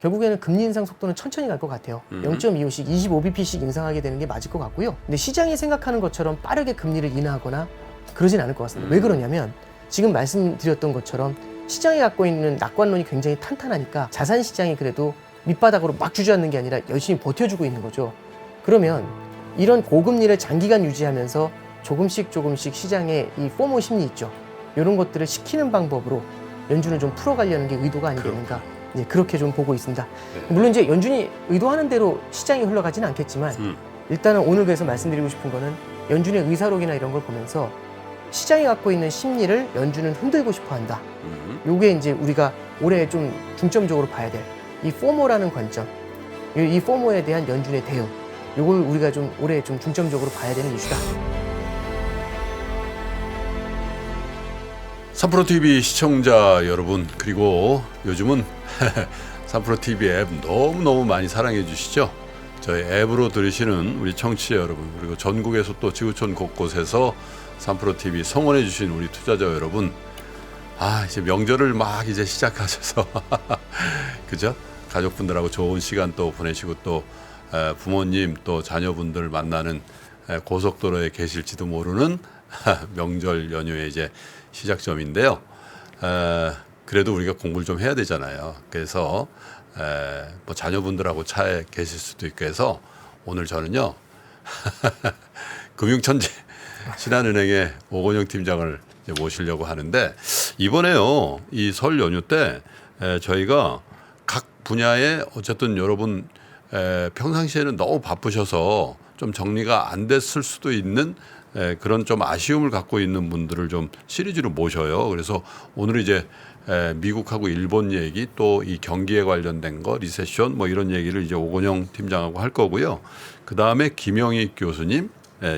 결국에는 금리 인상 속도는 천천히 갈 것 같아요. 0.25씩 25bp씩 인상하게 되는 게 맞을 것 같고요. 근데 시장이 생각하는 것처럼 빠르게 금리를 인하하거나 그러진 않을 것 같습니다. 왜 그러냐면 지금 말씀드렸던 것처럼 시장이 갖고 있는 낙관론이 굉장히 탄탄하니까 자산 시장이 그래도 밑바닥으로 막 주저앉는 게 아니라 열심히 버텨주고 있는 거죠. 그러면 이런 고금리를 장기간 유지하면서 조금씩 시장의 이 포모 심리 있죠. 이런 것들을 식히는 방법으로 연준을 좀 풀어가려는 게 의도가 아니겠는가. 네, 그렇게 좀 보고 있습니다. 물론 이제 연준이 의도하는 대로 시장이 흘러가지는 않겠지만 일단은 오늘 그래서 말씀드리고 싶은 거는 연준의 의사록이나 이런 걸 보면서 시장이 갖고 있는 심리를 연준은 흔들고 싶어 한다. 요게 이제 우리가 올해 좀 중점적으로 봐야 될 이 포모라는 관점, 이 포모에 대한 연준의 대응, 요걸 우리가 좀 올해 좀 중점적으로 봐야 되는 이슈다. 3프로TV 시청자 여러분, 그리고 요즘은 3프로TV 앱 너무너무 많이 사랑해 주시죠. 저희 앱으로 들으시는 우리 청취자 여러분, 그리고 전국에서 또 지구촌 곳곳에서 3프로TV 성원해 주신 우리 투자자 여러분, 이제 명절을 막 이제 시작하셔서 그죠? 가족분들하고 좋은 시간 또 보내시고 또 부모님 또 자녀분들 만나는 고속도로에 계실지도 모르는 명절 연휴의 이제 시작점인데요. 그래도 우리가 공부를 좀 해야 되잖아요. 그래서 뭐 자녀분들하고 차에 계실 수도 있고 해서 오늘 저는요 금융천재 신한은행의 오건영 팀장을 이제 모시려고 하는데, 이번에요 이 설 연휴 때 저희가 각 분야에 어쨌든 여러분 평상시에는 너무 바쁘셔서 좀 정리가 안 됐을 수도 있는 그런 좀 아쉬움을 갖고 있는 분들을 좀 시리즈로 모셔요. 그래서 오늘 이제 미국하고 일본 얘기, 또 이 경기에 관련된 거, 리세션 뭐 이런 얘기를 이제 오건영 팀장하고 할 거고요. 그 다음에 김영희 교수님,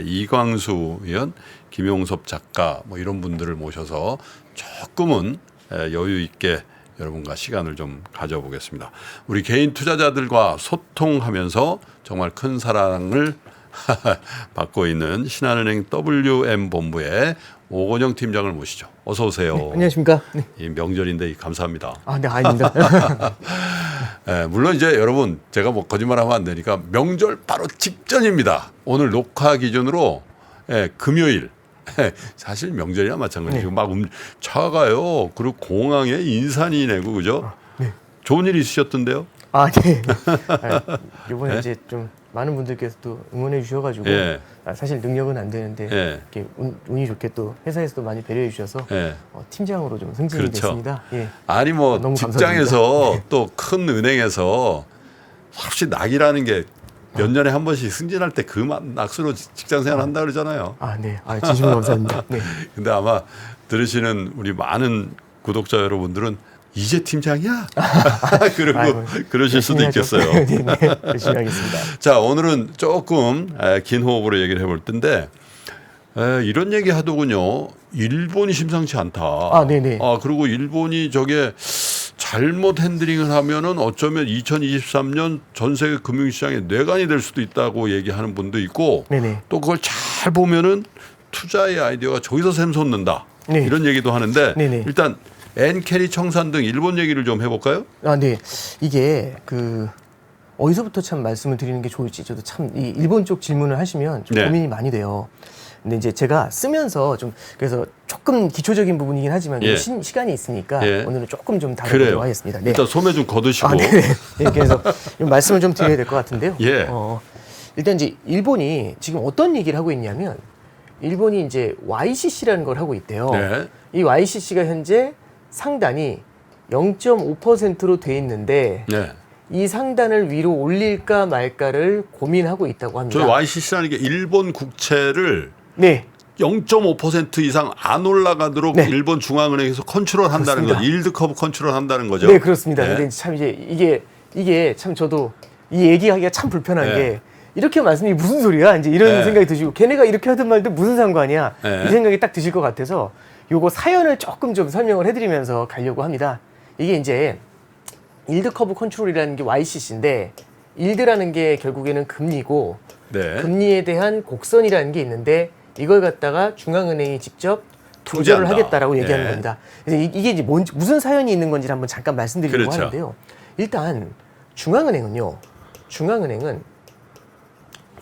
이광수 의원, 김용섭 작가 뭐 이런 분들을 모셔서 조금은 여유 있게 여러분과 시간을 좀 가져보겠습니다. 우리 개인 투자자들과 소통하면서 정말 큰 사랑을 받고 있는 신한은행 WM 본부의 오건영 팀장을 모시죠. 어서 오세요. 네, 안녕하십니까. 네. 이 명절인데 감사합니다. 네, 아닙니다. 물론 이제 여러분 제가 뭐 거짓말하면 안 되니까 명절 바로 직전입니다. 오늘 녹화 기준으로 금요일. 사실 명절이나 마찬가지고 네. 막 차가요. 그리고 공항에 인산이 내고 그죠? 네. 좋은 일 있으셨던데요? 네. 이번에 이제 좀 많은 분들께서 또 응원해 주셔가지고 사실 능력은 안 되는데 이렇게 운이 좋게 또 회사에서 도 많이 배려해 주셔서 팀장으로 좀 승진이 그렇죠. 됐습니다. 아니 뭐 너무 직장에서 또 큰 은행에서 혹시 낙이라는 게 몇 년에 한 번씩 승진할 때 그 낙수로 직장 생활 한다 그러잖아요. 네. 진심으로 감사합니다. 네. 근데 아마 들으시는 우리 많은 구독자 여러분들은 이제 팀장이야? 그리고 그러실 수도 있겠어요. 네, 열심히 하겠습니다. 자, 오늘은 조금 긴 호흡으로 얘기를 해볼 텐데 이런 얘기 하더군요. 일본이 심상치 않다. 네네. 그리고 일본이 저게 잘못 핸들링을 하면은 어쩌면 2023년 전 세계 금융시장의 뇌관이 될 수도 있다고 얘기하는 분도 있고, 네네. 또 그걸 잘 보면은 투자의 아이디어가 저기서 샘솟는다. 네. 이런 얘기도 하는데 네네. 일단 엔캐리 청산 등 일본 얘기를 좀 해볼까요? 네. 이게 어디서부터 참 말씀을 드리는 게 좋을지 저도 참 이 일본 쪽 질문을 하시면 좀 고민이 많이 돼요. 근데 이제 제가 쓰면서 좀 그래서 조금 기초적인 부분이긴 하지만 시간이 있으니까 오늘은 조금 좀 다뤄보도록 하겠습니다. 네. 일단 소매 좀 거두시고. 네. 그래서 말씀을 좀 드려야 될 것 같은데요. 일단 이제 일본이 지금 어떤 얘기를 하고 있냐면 일본이 이제 YCC라는 걸 하고 있대요. 이 YCC가 현재 상단이 0.5%로 돼 있는데 이 상단을 위로 올릴까 말까를 고민하고 있다고 합니다. 저 YCC라는 게 일본 국채를 0.5% 이상 안 올라가도록 일본 중앙은행에서 컨트롤한다는 거죠. 일드 커브 컨트롤한다는 거죠. 네, 그렇습니다. 근데 참 이게 참 저도 이 얘기하기가 참 불편한 게 이렇게 말씀이 무슨 소리야? 이제 이런 생각이 드시고 걔네가 이렇게 하든 말든 무슨 상관이야? 이 생각이 딱 드실 것 같아서 요거 사연을 조금 좀 설명을 해드리면서 가려고 합니다. 이게 이제 일드 커브 컨트롤이라는 게 YCC인데 일드라는 게 결국에는 금리고 금리에 대한 곡선이라는 게 있는데 이걸 갖다가 중앙은행이 직접 조절을 하겠다라고 얘기하는 겁니다. 그래서 이게 이제 무슨 사연이 있는 건지를 한번 잠깐 말씀드리려고 하는데요. 일단 중앙은행은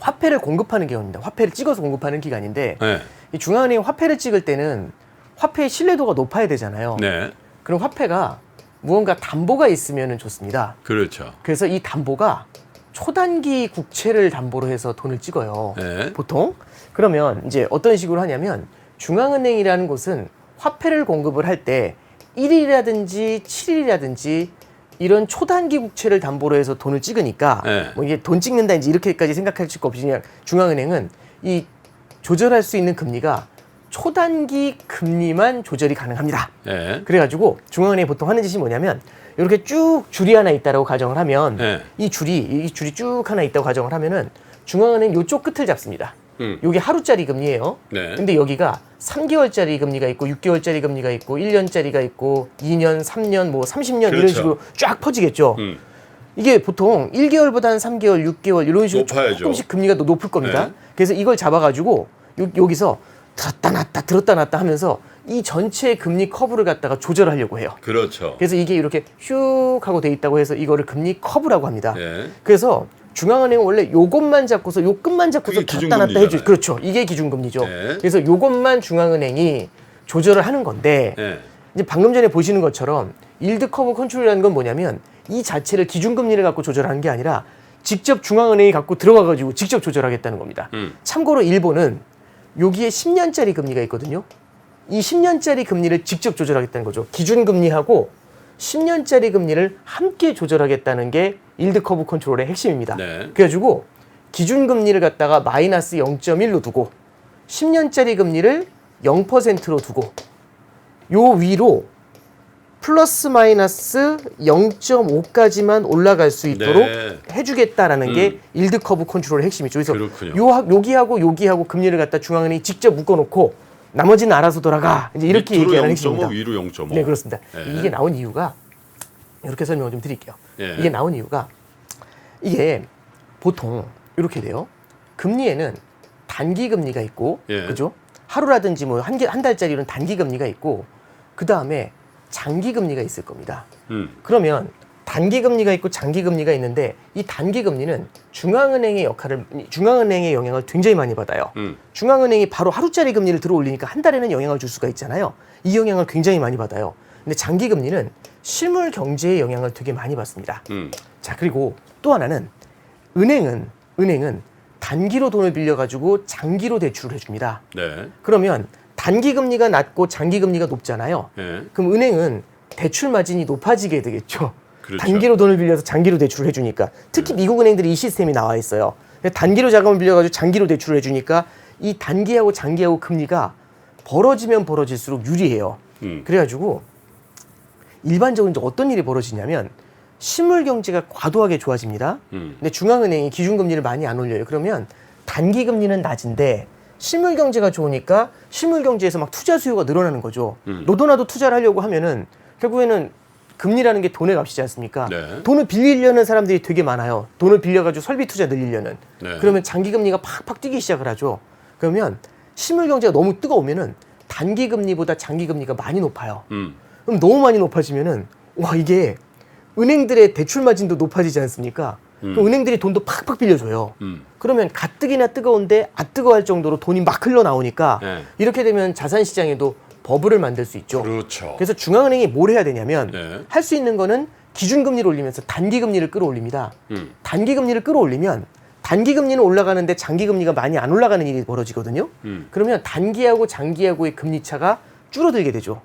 화폐를 공급하는 기관입니다. 화폐를 찍어서 공급하는 기관인데 네. 이 중앙은행이 화폐를 찍을 때는 화폐의 신뢰도가 높아야 되잖아요. 네. 그럼 화폐가 무언가 담보가 있으면 좋습니다. 그렇죠. 그래서 이 담보가 초단기 국채를 담보로 해서 돈을 찍어요. 네. 보통. 그러면 이제 어떤 식으로 하냐면 중앙은행이라는 곳은 화폐를 공급을 할 때 1일이라든지 7일이라든지 이런 초단기 국채를 담보로 해서 돈을 찍으니까 네. 뭐 이게 돈 찍는다 이제 이렇게까지 생각할 수 없이 그냥 중앙은행은 이 조절할 수 있는 금리가 초단기 금리만 조절이 가능합니다. 네. 그래가지고 중앙은행이 보통 하는 짓이 뭐냐면 이렇게 쭉 줄이 하나 있다라고 가정을 하면 네. 이 줄이 쭉 하나 있다고 가정을 하면은 중앙은행 요쪽 끝을 잡습니다. 요게 하루짜리 금리예요. 네. 근데 여기가 3개월짜리 금리가 있고 6개월짜리 금리가 있고 1년짜리가 있고 2년, 3년, 뭐 30년 이런 그렇죠. 식으로 쫙 퍼지겠죠. 이게 보통 1개월보다는 3개월, 6개월 이런 식으로 높아야죠. 조금씩 금리가 더 높을 겁니다. 네. 그래서 이걸 잡아가지고 여기서 들었다 놨다 하면서 이 전체 금리 커브를 갖다가 조절하려고 해요. 그렇죠. 그래서 이게 이렇게 슉 하고 돼 있다고 해서 이거를 금리 커브라고 합니다. 네. 그래서 중앙은행은 원래 요것만 잡고서 요 끝만 잡고서 그게 들었다 놨다 해줘. 기준금리잖아요. 그렇죠. 이게 기준금리죠. 네. 그래서 요것만 중앙은행이 조절을 하는 건데 네. 이제 방금 전에 보시는 것처럼 일드 커브 컨트롤이라는 건 뭐냐면 이 자체를 기준금리를 갖고 조절하는 게 아니라 직접 중앙은행이 갖고 들어가가지고 직접 조절하겠다는 겁니다. 참고로 일본은 여기에 10년짜리 금리가 있거든요. 이 10년짜리 금리를 직접 조절하겠다는 거죠. 기준금리하고 10년짜리 금리를 함께 조절하겠다는 게 일드 커브 컨트롤의 핵심입니다. 네. 그래가지고 기준금리를 갖다가 마이너스 0.1로 두고 10년짜리 금리를 0%로 두고 요 위로 플러스 마이너스 0.5까지만 올라갈 수 있도록 네. 해주겠다라는 게 일드 커브 컨트롤의 핵심이죠. 그래서 그렇군요. 여기하고 금리를 갖다 중앙은행이 직접 묶어놓고 나머지는 알아서 돌아가. 이제 이렇게 밑으로 얘기하는 0.5, 핵심입니다. 위로 0.5. 네, 그렇습니다. 네. 이게 나온 이유가 이렇게 설명을 좀 드릴게요. 네. 이게 나온 이유가 이게 보통 이렇게 돼요. 금리에는 단기 금리가 있고, 예. 그죠? 하루라든지 뭐 한 달짜리 이런 단기 금리가 있고, 그 다음에 장기 금리가 있을 겁니다. 그러면 단기 금리가 있고 장기 금리가 있는데 이 단기 금리는 중앙은행의 영향을 굉장히 많이 받아요. 중앙은행이 바로 하루짜리 금리를 들어 올리니까 한 달에는 영향을 줄 수가 있잖아요. 이 영향을 굉장히 많이 받아요. 근데 장기 금리는 실물 경제에 영향을 되게 많이 받습니다. 자, 그리고 또 하나는 은행은 단기로 돈을 빌려가지고 장기로 대출을 해줍니다. 네. 그러면 단기 금리가 낮고 장기 금리가 높잖아요. 네. 그럼 은행은 대출 마진이 높아지게 되겠죠. 그렇죠. 단기로 돈을 빌려서 장기로 대출을 해주니까. 특히 미국 은행들이 이 시스템이 나와 있어요. 단기로 자금을 빌려가지고 장기로 대출을 해주니까 이 단기하고 장기하고 금리가 벌어지면 벌어질수록 유리해요. 그래가지고 일반적으로 이제 어떤 일이 벌어지냐면 실물 경제가 과도하게 좋아집니다. 근데 중앙은행이 기준금리를 많이 안 올려요. 그러면 단기 금리는 낮은데 실물 경제가 좋으니까 실물 경제에서 막 투자 수요가 늘어나는 거죠. 너도나도 투자를 하려고 하면은 결국에는 금리라는 게 돈의 값이지 않습니까? 네. 돈을 빌리려는 사람들이 되게 많아요. 돈을 빌려가지고 설비 투자 늘리려는. 네. 그러면 장기 금리가 팍팍 뛰기 시작을 하죠. 그러면 실물 경제가 너무 뜨거우면은 단기 금리보다 장기 금리가 많이 높아요. 그럼 너무 많이 높아지면은 와 이게 은행들의 대출 마진도 높아지지 않습니까? 그럼 은행들이 돈도 팍팍 빌려줘요. 그러면 가뜩이나 뜨거운데 뜨거워할 정도로 돈이 막 흘러나오니까 네. 이렇게 되면 자산시장에도 버블을 만들 수 있죠. 그렇죠. 그래서 중앙은행이 뭘 해야 되냐면 네. 할 수 있는 거는 기준금리를 올리면서 단기금리를 끌어올립니다. 단기금리를 끌어올리면 단기금리는 올라가는데 장기금리가 많이 안 올라가는 일이 벌어지거든요. 그러면 단기하고 장기하고의 금리차가 줄어들게 되죠.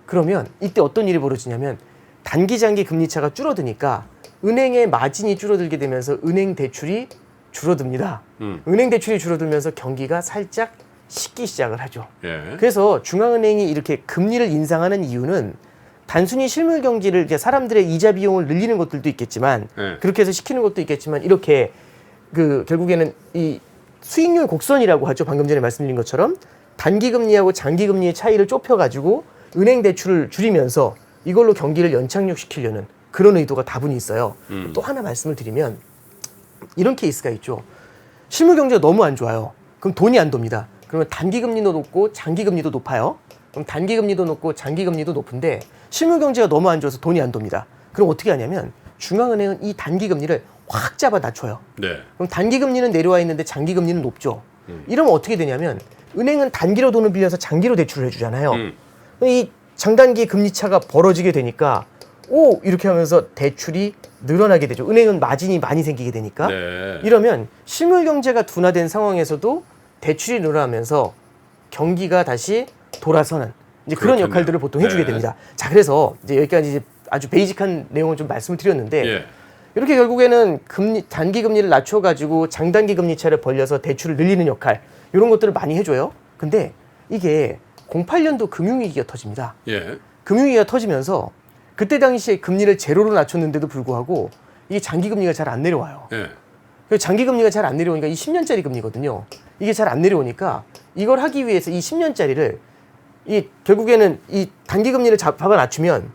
그러면 이때 어떤 일이 벌어지냐면 단기 장기 금리차가 줄어드니까 은행의 마진이 줄어들게 되면서 은행 대출이 줄어듭니다. 은행 대출이 줄어들면서 경기가 살짝 식기 시작을 하죠. 예. 그래서 중앙은행이 이렇게 금리를 인상하는 이유는 단순히 실물 경기를 이렇게 사람들의 이자 비용을 늘리는 것들도 있겠지만 네. 그렇게 해서 시키는 것도 있겠지만 이렇게 그 결국에는 이 수익률 곡선이라고 하죠. 방금 전에 말씀드린 것처럼 단기 금리하고 장기 금리의 차이를 좁혀가지고 은행 대출을 줄이면서 이걸로 경기를 연착륙시키려는 그런 의도가 다분히 있어요. 또 하나 말씀을 드리면 이런 케이스가 있죠. 실물 경제가 너무 안 좋아요. 그럼 돈이 안 돕니다. 그러면 단기 금리도 높고 장기 금리도 높아요. 그럼 단기 금리도 높고 장기 금리도 높은데 실물 경제가 너무 안 좋아서 돈이 안 돕니다. 그럼 어떻게 하냐면 중앙은행은 이 단기 금리를 확 잡아 낮춰요. 네. 그럼 단기 금리는 내려와 있는데 장기 금리는 높죠. 이러면 어떻게 되냐면 은행은 단기로 돈을 빌려서 장기로 대출을 해주잖아요. 이 장단기 금리 차가 벌어지게 되니까 이렇게 하면서 대출이 늘어나게 되죠. 은행은 마진이 많이 생기게 되니까. 네. 이러면 실물 경제가 둔화된 상황에서도 대출이 늘어나면서 경기가 다시 돌아서는 이제 그런 그렇겠네요. 역할들을 보통 해주게 네. 됩니다. 자, 그래서 이제 여기까지 이제 아주 베이직한 내용을 좀 말씀을 드렸는데 예. 이렇게 결국에는 단기 금리를 낮춰가지고 장단기 금리 차를 벌려서 대출을 늘리는 역할 이런 것들을 많이 해줘요. 근데 이게 08년도 금융위기가 터집니다. 예. 금융위기가 터지면서 그때 당시에 금리를 제로로 낮췄는데도 불구하고 이게 장기 금리가 잘 안 내려와요. 예. 그래서 장기 금리가 잘 안 내려오니까 이 10년짜리 금리거든요. 이게 잘 안 내려오니까 이걸 하기 위해서 이 10년짜리를 결국에는 이 단기 금리를 잡아 낮추면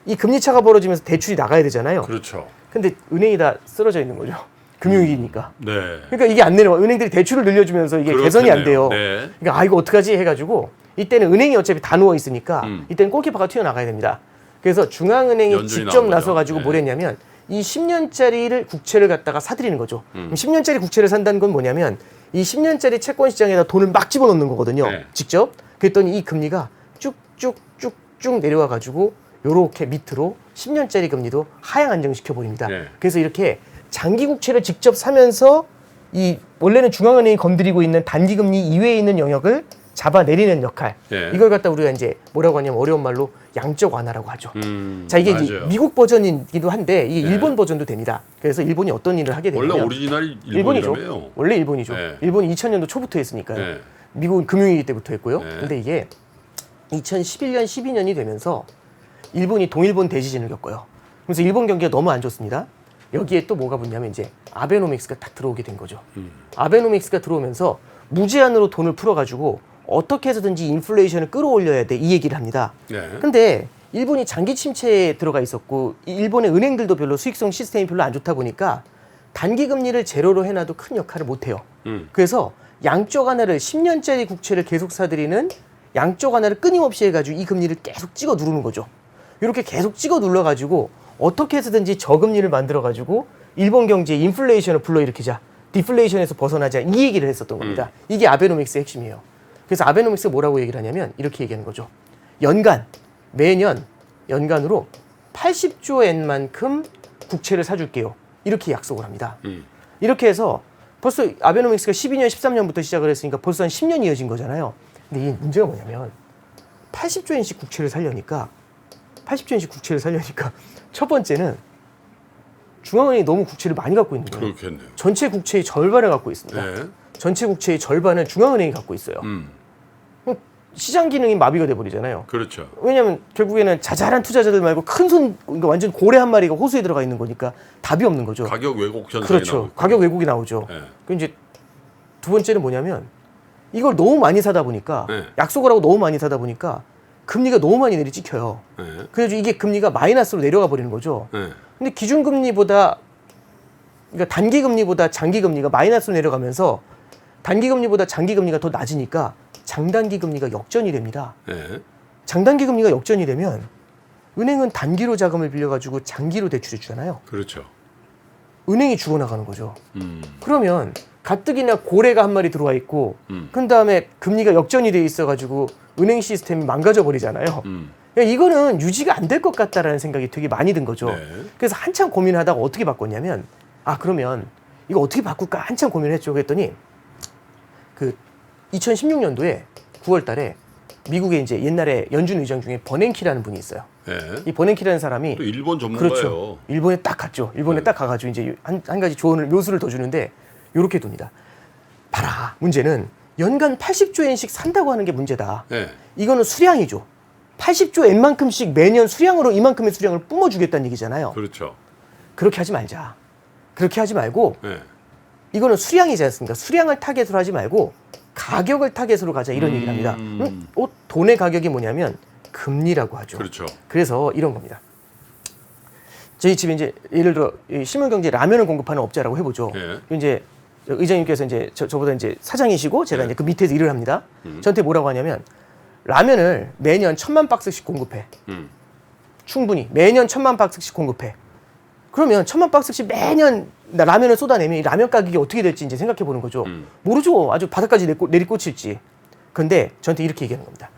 이 금리 차가 벌어지면서 대출이 나가야 되잖아요. 그렇죠. 근데 은행이 다 쓰러져 있는 거죠. 금융위기니까. 네. 그러니까 이게 안 내려와. 은행들이 대출을 늘려주면서 이게 개선이 안 돼요. 네. 그러니까 이거 어떡하지 해가지고 이때는 은행이 어차피 다 누워 있으니까 이때는 골키퍼가 튀어나가야 됩니다. 그래서 중앙은행이 연준이 직접 나온 거죠. 나서가지고 네. 뭘 했냐면 이 10년짜리를 국채를 갖다가 사들이는 거죠. 그럼 10년짜리 국채를 산다는 건 뭐냐면 이 10년짜리 채권 시장에다 돈을 막 집어넣는 거거든요. 네. 직접. 그랬더니 이 금리가 쭉쭉쭉쭉 내려와가지고 요렇게 밑으로 10년짜리 금리도 하향 안정시켜 버립니다. 네. 그래서 이렇게 장기 국채를 직접 사면서 이 원래는 중앙은행이 건드리고 있는 단기 금리 이외에 있는 영역을 잡아내리는 역할. 네. 이걸 갖다 우리가 이제 뭐라고 하냐면 어려운 말로 양적 완화라고 하죠. 자, 이게 이제 맞아요. 미국 버전이기도 한데 이게 네. 일본 버전도 됩니다. 그래서 일본이 어떤 일을 하게 되냐면 원래 오리지널이 일본이죠. 일본이라며요. 원래 일본이죠. 네. 일본이 2000년도 초부터 했으니까요. 네. 미국은 금융위기 때부터 했고요. 네. 근데 이게 2011년, 12년이 되면서 일본이 동일본 대지진을 겪어요. 그래서 일본 경기가 너무 안 좋습니다. 여기에 또 뭐가 붙냐면 이제 아베노믹스가 딱 들어오게 된 거죠. 아베노믹스가 들어오면서 무제한으로 돈을 풀어가지고 어떻게 해서든지 인플레이션을 끌어올려야 돼 이 얘기를 합니다. 네. 근데 일본이 장기 침체에 들어가 있었고 일본의 은행들도 별로 수익성 시스템이 별로 안 좋다 보니까 단기 금리를 제로로 해놔도 큰 역할을 못 해요. 그래서 양쪽 하나를 10년짜리 국채를 계속 사들이는 양쪽 하나를 끊임없이 해가지고 이 금리를 계속 찍어 누르는 거죠. 이렇게 계속 찍어 눌러가지고 어떻게 해서든지 저금리를 만들어가지고 일본 경제의 인플레이션을 불러일으키자, 디플레이션에서 벗어나자 이 얘기를 했었던 겁니다. 이게 아베노믹스의 핵심이에요. 그래서 아베노믹스가 뭐라고 얘기를 하냐면 이렇게 얘기하는 거죠. 매년 연간으로 80조 엔만큼 국채를 사줄게요. 이렇게 약속을 합니다. 이렇게 해서 벌써 아베노믹스가 12년, 13년부터 시작을 했으니까 벌써 한 10년 이어진 거잖아요. 근데 이 문제가 뭐냐면 80조 엔씩 국채를 살려니까 첫 번째는 중앙은행이 너무 국채를 많이 갖고 있는 거예요. 그렇겠네요. 전체 국채의 절반을 갖고 있습니다. 네. 전체 국채의 절반을 중앙은행이 갖고 있어요. 그럼 시장 기능이 마비가 돼버리잖아요. 그렇죠. 왜냐하면 결국에는 자잘한 투자자들 말고 그러니까 완전 고래 한 마리가 호수에 들어가 있는 거니까 답이 없는 거죠. 가격 왜곡 현상이 그렇죠. 나오고. 가격 왜곡이 나오죠. 네. 그 이제 두 번째는 뭐냐면 이걸 너무 많이 사다 보니까 네. 약속을 하고 너무 많이 사다 보니까 금리가 너무 많이 내리 찍혀요. 네. 그래서 이게 금리가 마이너스로 내려가 버리는 거죠. 네. 근데 기준금리보다 그러니까 단기금리보다 장기금리가 마이너스로 내려가면서 단기금리보다 장기금리가 더 낮으니까 장단기금리가 역전이 됩니다. 네. 장단기금리가 역전이 되면 은행은 단기로 자금을 빌려가지고 장기로 대출해 주잖아요. 그렇죠. 은행이 죽어나가는 거죠. 그러면 가뜩이나 고래가 한 마리 들어와 있고 그 다음에 금리가 역전이 돼 있어가지고 은행 시스템이 망가져 버리잖아요. 이거는 유지가 안 될 것 같다라는 생각이 되게 많이 든 거죠. 네. 그래서 한참 고민하다가 어떻게 바꿨냐면 그러면 이거 어떻게 바꿀까 한참 고민을 했죠. 그랬더니 그 2016년도에 9월 달에 미국의 이제 옛날에 연준 의장 중에 버냉키라는 분이 있어요. 네. 이 버냉키라는 사람이 또 일본 전문가예요. 그렇죠. 일본에 딱 갔죠. 일본에 딱 가가지고 이제 한 가지 묘수를 더 주는데 요렇게 둡니다. 봐라. 문제는 연간 80조 엔씩 산다고 하는 게 문제다. 네. 이거는 수량이죠. 80조 엔만큼씩 매년 수량으로 이만큼의 수량을 뿜어주겠다는 얘기잖아요. 그렇죠. 그렇게 하지 말자. 그렇게 하지 말고 네. 이거는 수량이지 않습니까? 수량을 타겟으로 하지 말고 가격을 타겟으로 가자 이런 얘기를 합니다. 돈의 가격이 뭐냐면 금리라고 하죠. 그렇죠. 그래서 이런 겁니다. 저희 집에 이제 예를 들어 신문경제 라면을 공급하는 업자라고 해보죠. 네. 이제 의장님께서 이제 저보다 이제 사장이시고 제가 네. 이제 그 밑에서 일을 합니다. 저한테 뭐라고 하냐면 라면을 매년 1000만 박스씩 공급해. 충분히 매년 1000만 박스씩 공급해. 그러면 1,000만 박스씩 매년 라면을 쏟아내면 이 라면 가격이 어떻게 될지 이제 생각해 보는 거죠. 모르죠. 아주 바닥까지 내리꽂힐지. 근데 저한테 이렇게 얘기하는 겁니다.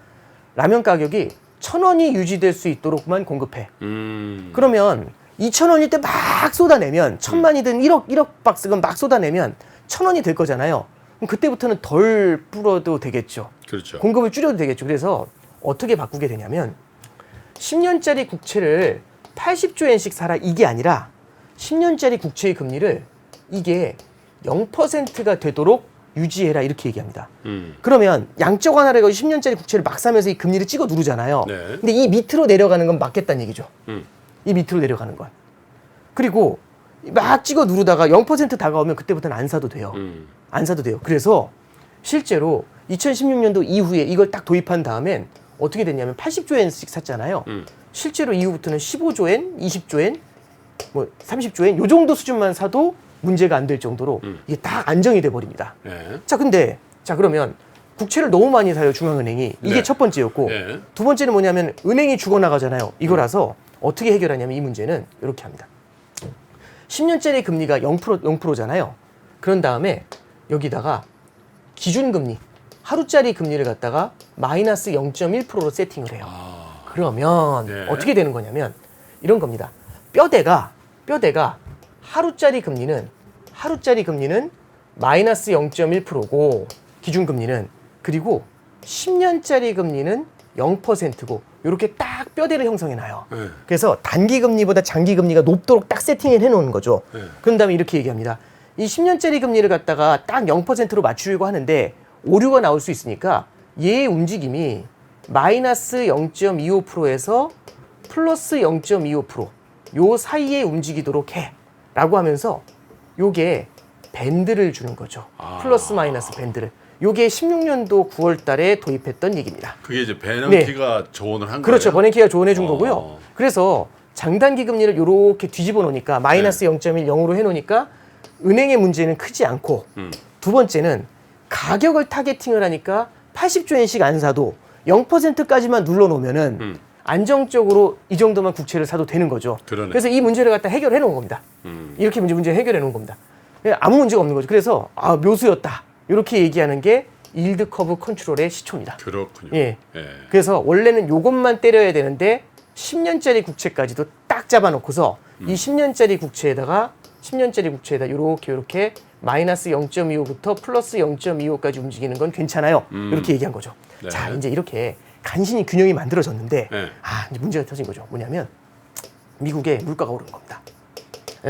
라면 가격이 1,000원이 유지될 수 있도록만 공급해. 그러면 2,000원일 때 막 쏟아내면 1,000만이든 1억 박스건 막 쏟아내면 1,000원이 될 거잖아요. 그럼 그때부터는 덜 불어도 되겠죠. 그렇죠. 공급을 줄여도 되겠죠. 그래서 어떻게 바꾸게 되냐면 10년짜리 국채를 80조 엔씩 사라 이게 아니라 10년짜리 국채의 금리를 이게 0%가 되도록 유지해라 이렇게 얘기합니다. 그러면 양적 완화를 해서 10년짜리 국채를 막 사면서 이 금리를 찍어 누르잖아요. 네. 근데 이 밑으로 내려가는 건 막겠다는 얘기죠. 이 밑으로 내려가는 건. 그리고 막 찍어 누르다가 0% 다가오면 그때부터는 안 사도 돼요. 안 사도 돼요. 그래서 실제로 2016년도 이후에 이걸 딱 도입한 다음엔 어떻게 됐냐면 80조 엔씩 샀잖아요. 실제로 이후부터는 15조 엔, 20조 엔, 뭐 30조 엔 요 정도 수준만 사도 문제가 안 될 정도로 이게 딱 안정이 돼 버립니다. 네. 자 그러면 국채를 너무 많이 사요 중앙은행이. 이게 네. 첫 번째였고 네. 두 번째는 뭐냐면 은행이 죽어나가잖아요. 이거라서 어떻게 해결하냐면 이 문제는 이렇게 합니다. 10년짜리 금리가 0%잖아요. 그런 다음에 여기다가 기준금리 하루짜리 금리를 갖다가 마이너스 0.1%로 세팅을 해요. 그러면 네. 어떻게 되는 거냐면 이런 겁니다. 뼈대가 하루짜리 금리는 마이너스 0.1%고 기준금리는 그리고 10년짜리 금리는 0%고 이렇게 딱 뼈대를 형성해 놔요. 네. 그래서 단기 금리보다 장기 금리가 높도록 딱 세팅을 해 놓은 거죠. 네. 그런 다음에 이렇게 얘기합니다. 이 10년짜리 금리를 갖다가 딱 0%로 맞추려고 하는데 오류가 나올 수 있으니까 얘의 움직임이 마이너스 0.25%에서 플러스 0.25% 요 사이에 움직이도록 해 라고 하면서 요게 밴드를 주는 거죠. 플러스 마이너스 밴드를. 요게 16년도 9월 달에 도입했던 얘기입니다. 그게 이제 베넌키가 조언을 한 그렇죠. 거예요. 버냉키가 조언해 준 거고요. 그래서 장단기 금리를 이렇게 뒤집어 놓으니까 마이너스 0.10으로 해 놓으니까 은행의 문제는 크지 않고 두 번째는 가격을 타겟팅을 하니까 80조 엔씩 안 사도 0%까지만 눌러 놓으면은 안정적으로 이 정도만 국채를 사도 되는 거죠. 그러네. 그래서 이 문제를 갖다 해결해 놓은 겁니다. 이렇게 문제 해결해 놓은 겁니다. 아무 문제가 없는 거죠. 그래서 묘수였다. 이렇게 얘기하는 게 일드 커브 컨트롤의 시초입니다. 그렇군요. 예. 그래서 원래는 요것만 때려야 되는데 10년짜리 국채까지도 딱 잡아놓고서 이 10년짜리 국채에다가 이렇게 마이너스 0.25부터 플러스 0.25까지 움직이는 건 괜찮아요. 이렇게 얘기한 거죠. 네. 자, 이제 이렇게 간신히 균형이 만들어졌는데 네. 이제 문제가 터진 거죠. 뭐냐면 미국의 물가가 오르는 겁니다.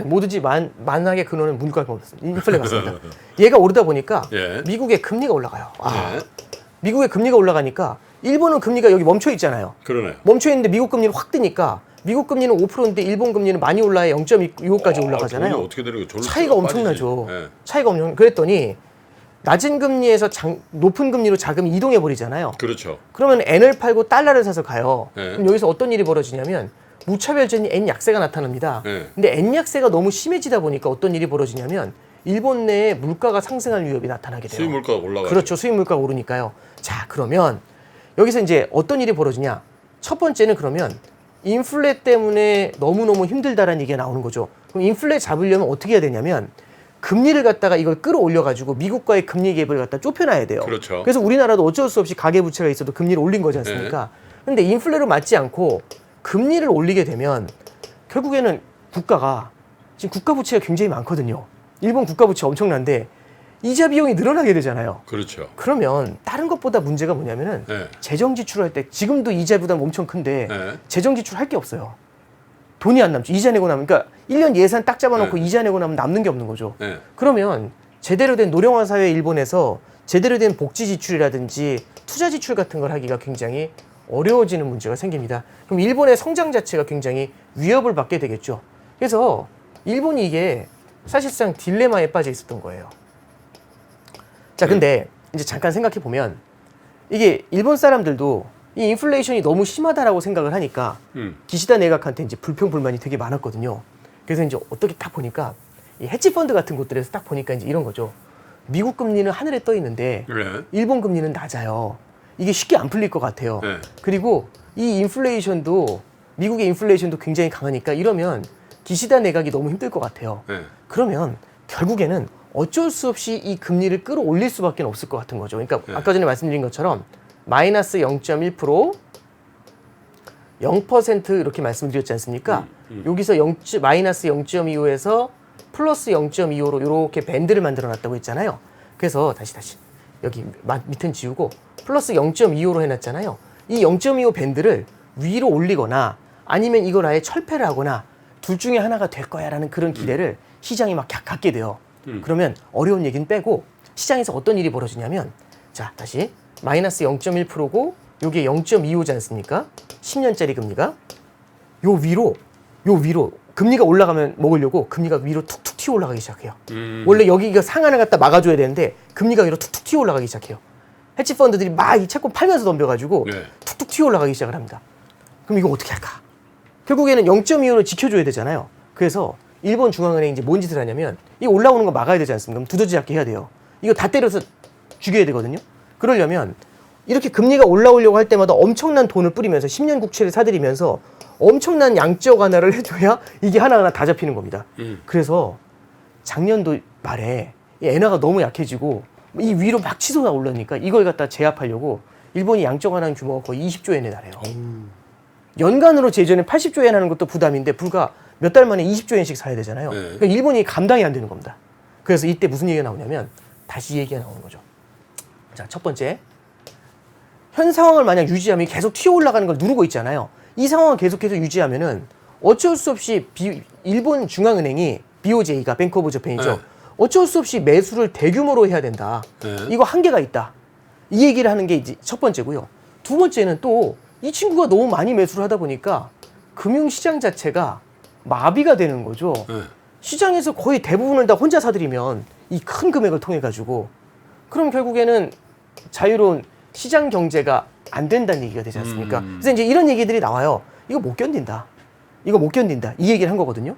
뭐든지 만하게 근원은 물가가 오르습니다. 인플레가 왔습니다. 얘가 오르다 보니까 예. 미국의 금리가 올라가요. 네. 미국의 금리가 올라가니까 일본은 금리가 여기 멈춰 있잖아요. 그러네요. 멈춰 있는데 미국 금리는 확 뜨니까 미국 금리는 5%인데 일본 금리는 많이 올라야 0.25까지 올라가잖아요. 돈이 어떻게 되는 거예요? 차이가 엄청나죠. 네. 차이가 엄청. 그랬더니 낮은 금리에서 높은 금리로 자금이 이동해 버리잖아요. 그렇죠. 그러면 N을 팔고 달러를 사서 가요. 네. 그럼 여기서 어떤 일이 벌어지냐면 무차별적인 N 약세가 나타납니다. 네. 근데 N 약세가 너무 심해지다 보니까 어떤 일이 벌어지냐면 일본 내에 물가가 상승할 위협이 나타나게 돼요. 수입 물가가 올라가죠. 그렇죠. 수입 물가가 오르니까요. 자, 그러면 여기서 이제 어떤 일이 벌어지냐? 첫 번째는 그러면 인플레 때문에 너무너무 힘들다라는 얘기가 나오는 거죠. 그럼 인플레 잡으려면 어떻게 해야 되냐면 금리를 갖다가 이걸 끌어올려가지고 미국과의 금리 갭을 갖다 좁혀놔야 돼요. 그렇죠. 그래서 우리나라도 어쩔 수 없이 가계부채가 있어도 금리를 올린 거지 않습니까? 근데 인플레를 맞지 않고 금리를 올리게 되면 결국에는 국가가 지금 국가부채가 굉장히 많거든요. 일본 국가부채 엄청난데 이자 비용이 늘어나게 되잖아요. 그렇죠. 그러면 다른 것보다 문제가 뭐냐면은 네. 재정 지출할 때 지금도 이자 부담 엄청 큰데 네. 재정 지출할 게 없어요. 돈이 안 남죠. 이자 내고 나면 그러니까 1년 예산 딱 잡아놓고 이자 내고 나면 남는 게 없는 거죠. 네. 그러면 제대로 된 노령화 사회 일본에서 제대로 된 복지 지출이라든지 투자 지출 같은 걸 하기가 굉장히 어려워지는 문제가 생깁니다. 그럼 일본의 성장 자체가 굉장히 위협을 받게 되겠죠. 그래서 일본이 이게 사실상 딜레마에 빠져 있었던 거예요. 자, 근데 이제 잠깐 생각해 보면 이게 일본 사람들도 이 인플레이션이 너무 심하다라고 생각을 하니까 기시다 내각한테 이제 불평불만이 되게 많았거든요. 그래서 이제 어떻게 딱 보니까 이 헤지 펀드 같은 곳들에서 딱 보니까 이제 이런 거죠. 미국 금리는 하늘에 떠 있는데 네. 일본 금리는 낮아요. 이게 쉽게 안 풀릴 것 같아요. 네. 그리고 이 인플레이션도 미국의 인플레이션도 굉장히 강하니까 이러면 기시다 내각이 너무 힘들 것 같아요. 네. 그러면 결국에는 어쩔 수 없이 이 금리를 끌어올릴 수밖에 없을 것 같은 거죠. 그러니까 네. 아까 전에 말씀드린 것처럼 마이너스 0.1%, 0% 이렇게 말씀드렸지 않습니까? 여기서 마이너스 0.25에서 플러스 0.25로 이렇게 밴드를 만들어 놨다고 했잖아요. 그래서 다시 여기 밑은 지우고 플러스 0.25로 해놨잖아요. 이 0.25 밴드를 위로 올리거나 아니면 이걸 아예 철폐를 하거나 둘 중에 하나가 될 거야 라는 그런 기대를 시장이 막 갖게 돼요. 그러면 어려운 얘기는 빼고 시장에서 어떤 일이 벌어지냐면 자 다시 마이너스 0.1%고 요게 0.25지 않습니까? 10년짜리 금리가 요 위로 금리가 올라가면 먹으려고 금리가 위로 툭툭 튀어 올라가기 시작해요. 원래 여기가 상한을 갖다 막아줘야 되는데 금리가 위로 툭툭 튀어 올라가기 시작해요. 헤지펀드들이 막 이 채권 팔면서 덤벼가지고 네. 툭툭 튀어 올라가기 시작을 합니다. 그럼 이거 어떻게 할까? 결국에는 0.25를 지켜줘야 되잖아요. 그래서 일본 중앙은행이 이제 뭔 짓을 하냐면 이거 올라오는 거 막아야 되지 않습니까? 그럼 두더지 잡기 해야 돼요. 이거 다 때려서 죽여야 되거든요. 그러려면 이렇게 금리가 올라오려고 할 때마다 엄청난 돈을 뿌리면서 10년 국채를 사들이면서 엄청난 양적 완화를 해줘야 이게 하나하나 다 잡히는 겁니다. 그래서 작년도 말에 이 엔화가 너무 약해지고 이 위로 막 치솟아 올라니까 이걸 갖다 제압하려고 일본이 양적 완화 규모가 거의 20조 엔에 달해요. 연간으로 예전에 80조 엔 하는 것도 부담인데 불과 몇 달 만에 20조 엔씩 사야 되잖아요. 네. 그러니까 일본이 감당이 안 되는 겁니다. 그래서 이때 무슨 얘기가 나오냐면 다시 이 얘기가 나오는 거죠. 자, 첫 번째. 현 상황을 만약 유지하면 계속 튀어 올라가는 걸 누르고 있잖아요. 이 상황을 계속해서 유지하면은 어쩔 수 없이 일본 중앙은행이 BOJ가 뱅크 오브 저펜이죠. 네. 어쩔 수 없이 매수를 대규모로 해야 된다. 네. 이거 한계가 있다. 이 얘기를 하는 게 이제 첫 번째고요. 두 번째는 또 이 친구가 너무 많이 매수를 하다 보니까 금융시장 자체가 마비가 되는 거죠. 네. 시장에서 거의 대부분을 다 혼자 사들이면 이 큰 금액을 통해 가지고 그럼 결국에는 자유로운 시장 경제가 안 된다는 얘기가 되지 않습니까? 그래서 이제 이런 얘기들이 나와요. 이거 못 견딘다. 이거 못 견딘다. 이 얘기를 한 거거든요.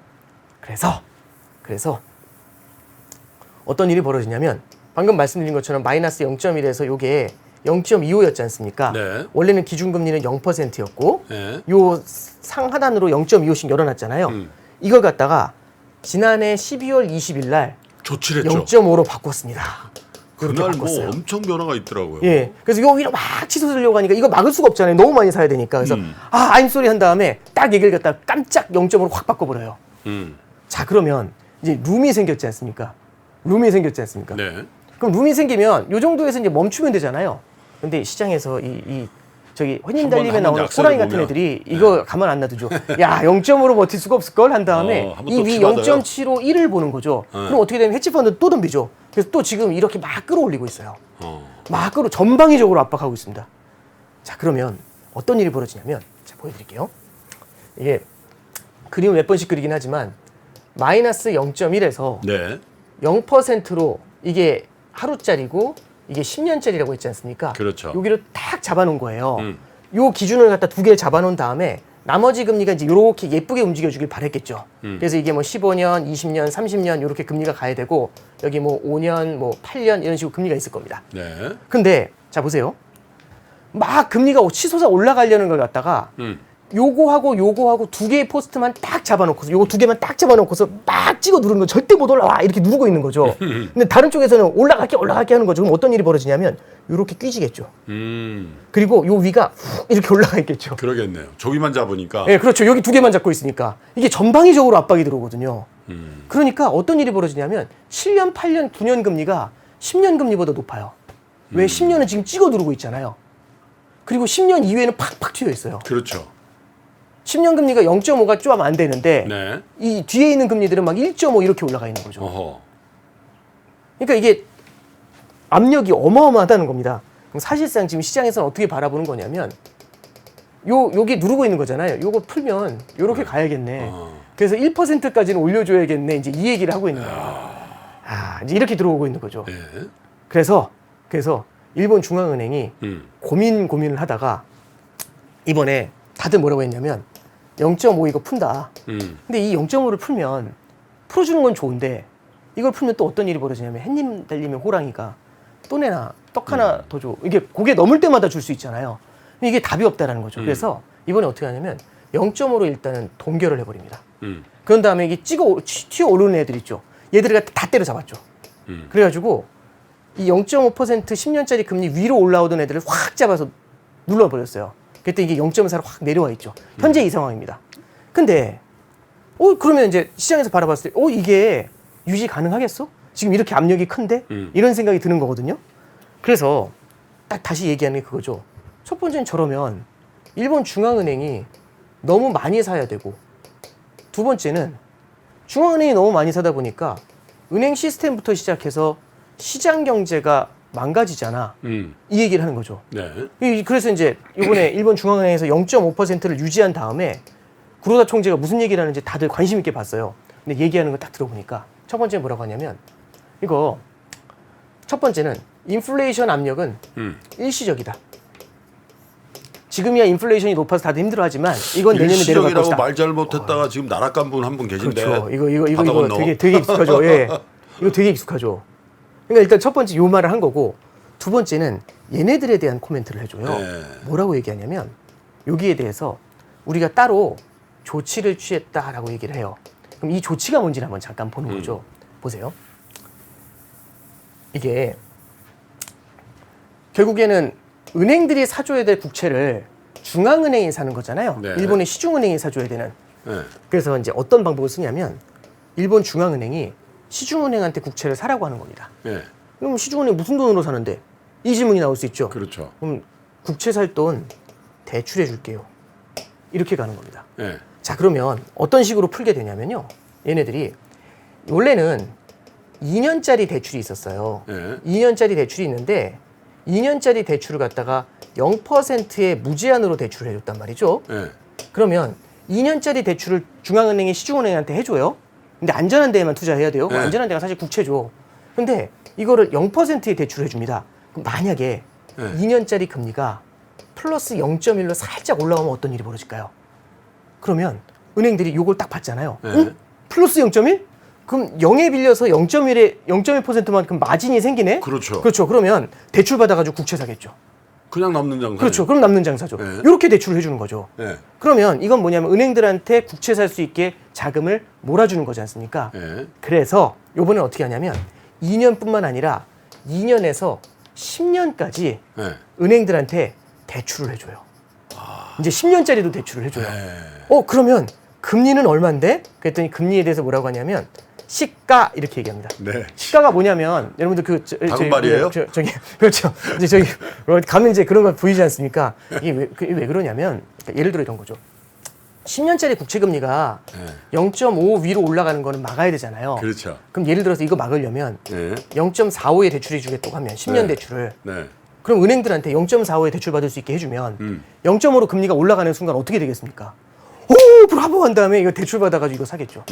그래서 어떤 일이 벌어지냐면 방금 말씀드린 것처럼 마이너스 0.1에서 요게 0.25였지 않습니까? 네. 원래는 기준금리는 0%였고 네. 요 상하단으로 0.25씩 열어놨잖아요. 이걸 갖다가 지난해 12월 20일 날 조치를 했죠. 0.5로 바꿨습니다. 이렇게 그날 뭐 바꿨어요. 엄청 변화가 있더라고요. 예. 그래서 이거 위로 막 치솟으려고 하니까 이거 막을 수가 없잖아요. 너무 많이 사야 되니까. 그래서 I'm sorry 한 다음에 딱 얘기를 갖다 깜짝 0.5로 확 바꿔버려요. 자, 그러면 이제 룸이 생겼지 않습니까? 네. 그럼 룸이 생기면 요 정도에서 이제 멈추면 되잖아요. 근데 시장에서 저기 혼인 달림에 한번 나오는 약세를 호랑이 같은 보면. 애들이 이거 가만 안 놔두죠. 야, 0.5로 버틸 수가 없을걸 한 다음에 한번 이 또 위 치받아요. 0.75, 1을 보는 거죠. 그럼 어떻게 되면 헤지펀드 또 덤비죠. 그래서 또 지금 이렇게 막 끌어올리고 있어요. 막 전방위적으로 압박하고 있습니다. 자, 그러면 어떤 일이 벌어지냐면 자, 보여드릴게요. 이게 그림을 몇 번씩 그리긴 하지만 마이너스 0.1에서 네. 0%로 이게 하루짜리고 이게 10년짜리라고 했지 않습니까? 그렇죠. 여기를 딱 잡아놓은 거예요. 요 기준을 갖다 두 개를 잡아놓은 다음에 나머지 금리가 이제 이렇게 예쁘게 움직여주길 바랬겠죠. 그래서 이게 뭐 15년, 20년, 30년 이렇게 금리가 가야 되고 여기 뭐 5년, 뭐 8년 이런 식으로 금리가 있을 겁니다. 네. 근데 자 보세요. 막 금리가 치솟아 올라가려는 걸 갖다가 요거하고 두 개의 포스트만 딱 잡아놓고서 요거 두 개만 딱 잡아놓고서 막 찍어 누르는 거 절대 못 올라와 이렇게 누르고 있는 거죠. 근데 다른 쪽에서는 올라갈게 하는 거죠. 그럼 어떤 일이 벌어지냐면 요렇게 끼지겠죠. 그리고 요 위가 훅 이렇게 올라가 있겠죠. 그러겠네요. 저기만 잡으니까. 네, 그렇죠. 여기 두 개만 잡고 있으니까 이게 전방위적으로 압박이 들어오거든요. 그러니까 어떤 일이 벌어지냐면 7년, 8년, 9년 금리가 10년 금리보다 높아요. 왜 10년은 지금 찍어 누르고 있잖아요. 그리고 10년 이후에는 팍팍 튀어 있어요. 그렇죠. 10년 금리가 0.5가 좀 안 되는데 네. 이 뒤에 있는 금리들은 막 1.5 이렇게 올라가 있는 거죠. 어허. 그러니까 이게 압력이 어마어마하다는 겁니다. 그럼 사실상 지금 시장에서는 어떻게 바라보는 거냐면 요게 누르고 있는 거잖아요. 요거 풀면 요렇게 가야겠네. 그래서 1%까지는 올려줘야겠네. 이제 이 얘기를 하고 있는 거예요. 이제 이렇게 들어오고 있는 거죠. 네. 그래서 일본 중앙은행이 고민을 하다가 이번에 다들 뭐라고 했냐면 0.5 이거 푼다. 근데 이 0.5를 풀면 풀어주는 건 좋은데 이걸 풀면 또 어떤 일이 벌어지냐면 햇님 달리면 호랑이가 또 내나 떡 하나 더 줘. 이게 고개 넘을 때마다 줄 수 있잖아요. 근데 이게 답이 없다라는 거죠. 그래서 이번에 어떻게 하냐면 0.5로 일단은 동결을 해버립니다. 그런 다음에 이게 튀어 오르는 애들 있죠. 얘들을 다 때려잡았죠. 그래가지고 이 0.5% 10년짜리 금리 위로 올라오던 애들을 확 잡아서 눌러버렸어요. 그때 이게 0.4로 확 내려와 있죠. 현재 이 상황입니다. 근데 그러면 이제 시장에서 바라봤을 때 이게 유지 가능하겠어? 지금 이렇게 압력이 큰데? 이런 생각이 드는 거거든요. 그래서 딱 다시 얘기하는 게 그거죠. 첫 번째는 저러면 일본 중앙은행이 너무 많이 사야 되고, 두 번째는 중앙은행이 너무 많이 사다 보니까 은행 시스템부터 시작해서 시장 경제가 망가지잖아. 이 얘기를 하는 거죠. 네. 그래서 이제 이번에 일본 중앙은행에서 0.5%를 유지한 다음에 구로다 총재가 무슨 얘기를 하는지 다들 관심 있게 봤어요. 근데 얘기하는 거 딱 들어보니까 첫 번째 뭐라고 하냐면, 이거 첫 번째는 인플레이션 압력은 일시적이다. 지금이야 인플레이션이 높아서 다들 힘들어하지만 이건 내년에 내려갈 것이다. 말 잘못했다가 지금 나락간 분 한 분 계신데. 그렇죠. 이거 되게 익숙하죠. 예. 이거 되게 익숙하죠. 그러니까 일단 첫 번째 요 말을 한 거고, 두 번째는 얘네들에 대한 코멘트를 해줘요. 네. 뭐라고 얘기하냐면 여기에 대해서 우리가 따로 조치를 취했다라고 얘기를 해요. 그럼 이 조치가 뭔지를 한번 잠깐 보는 거죠. 보세요. 이게 결국에는 은행들이 사줘야 될 국채를 중앙은행이 사는 거잖아요. 네. 일본의 시중은행이 사줘야 되는. 네. 그래서 이제 어떤 방법을 쓰냐면 일본 중앙은행이 시중은행한테 국채를 사라고 하는 겁니다. 네. 그럼 시중은행 무슨 돈으로 사는데? 이 질문이 나올 수 있죠. 그렇죠. 그럼 국채 살 돈 대출해 줄게요. 이렇게 가는 겁니다. 네. 자, 그러면 어떤 식으로 풀게 되냐면요. 얘네들이 원래는 2년짜리 대출이 있었어요. 네. 2년짜리 대출이 있는데 2년짜리 대출을 갖다가 0%의 무제한으로 대출을 해줬단 말이죠. 네. 그러면 2년짜리 대출을 중앙은행이 시중은행한테 해줘요. 근데 안전한 데에만 투자해야 돼요. 네. 안전한 데가 사실 국채죠. 근데 이거를 0%의 대출을 해줍니다. 그럼 만약에 네. 2년짜리 금리가 플러스 0.1로 살짝 올라오면 어떤 일이 벌어질까요? 그러면 은행들이 이걸 딱 봤잖아요. 네. 응? 플러스 0.1? 그럼 0에 빌려서 0.1%만큼 마진이 생기네? 그렇죠. 그렇죠. 그러면 대출 받아가지고 국채 사겠죠. 그냥 남는 장사. 그렇죠. 그럼 남는 장사죠. 네. 이렇게 대출을 해주는 거죠. 네. 그러면 이건 뭐냐면 은행들한테 국채 살 수 있게 자금을 몰아주는 거지 않습니까? 네. 그래서 요번엔 어떻게 하냐면 2년뿐만 아니라 2년에서 10년까지 네. 은행들한테 대출을 해줘요. 이제 10년짜리도 대출을 해줘요. 네. 그러면 금리는 얼만데? 그랬더니 금리에 대해서 뭐라고 하냐면 시가 이렇게 얘기합니다. 네. 시가가 뭐냐면 여러분들 다금발이에요? 저기 그렇죠. 이제 저기 가면 이제 그런 거 보이지 않습니까? 이게 왜 그러냐면 그러니까 예를 들어 이런 거죠. 10년짜리 국채 금리가 네. 0.5 위로 올라가는 거는 막아야 되잖아요. 그렇죠. 그럼 예를 들어서 이거 막으려면 네. 0.45에 대출해 주겠다고 하면 10년 네. 대출을 네. 그럼 은행들한테 0.45에 대출 받을 수 있게 해주면 0.5로 금리가 올라가는 순간 어떻게 되겠습니까? 오, 브라보 한 다음에 이거 대출 받아가지고 이거 사겠죠.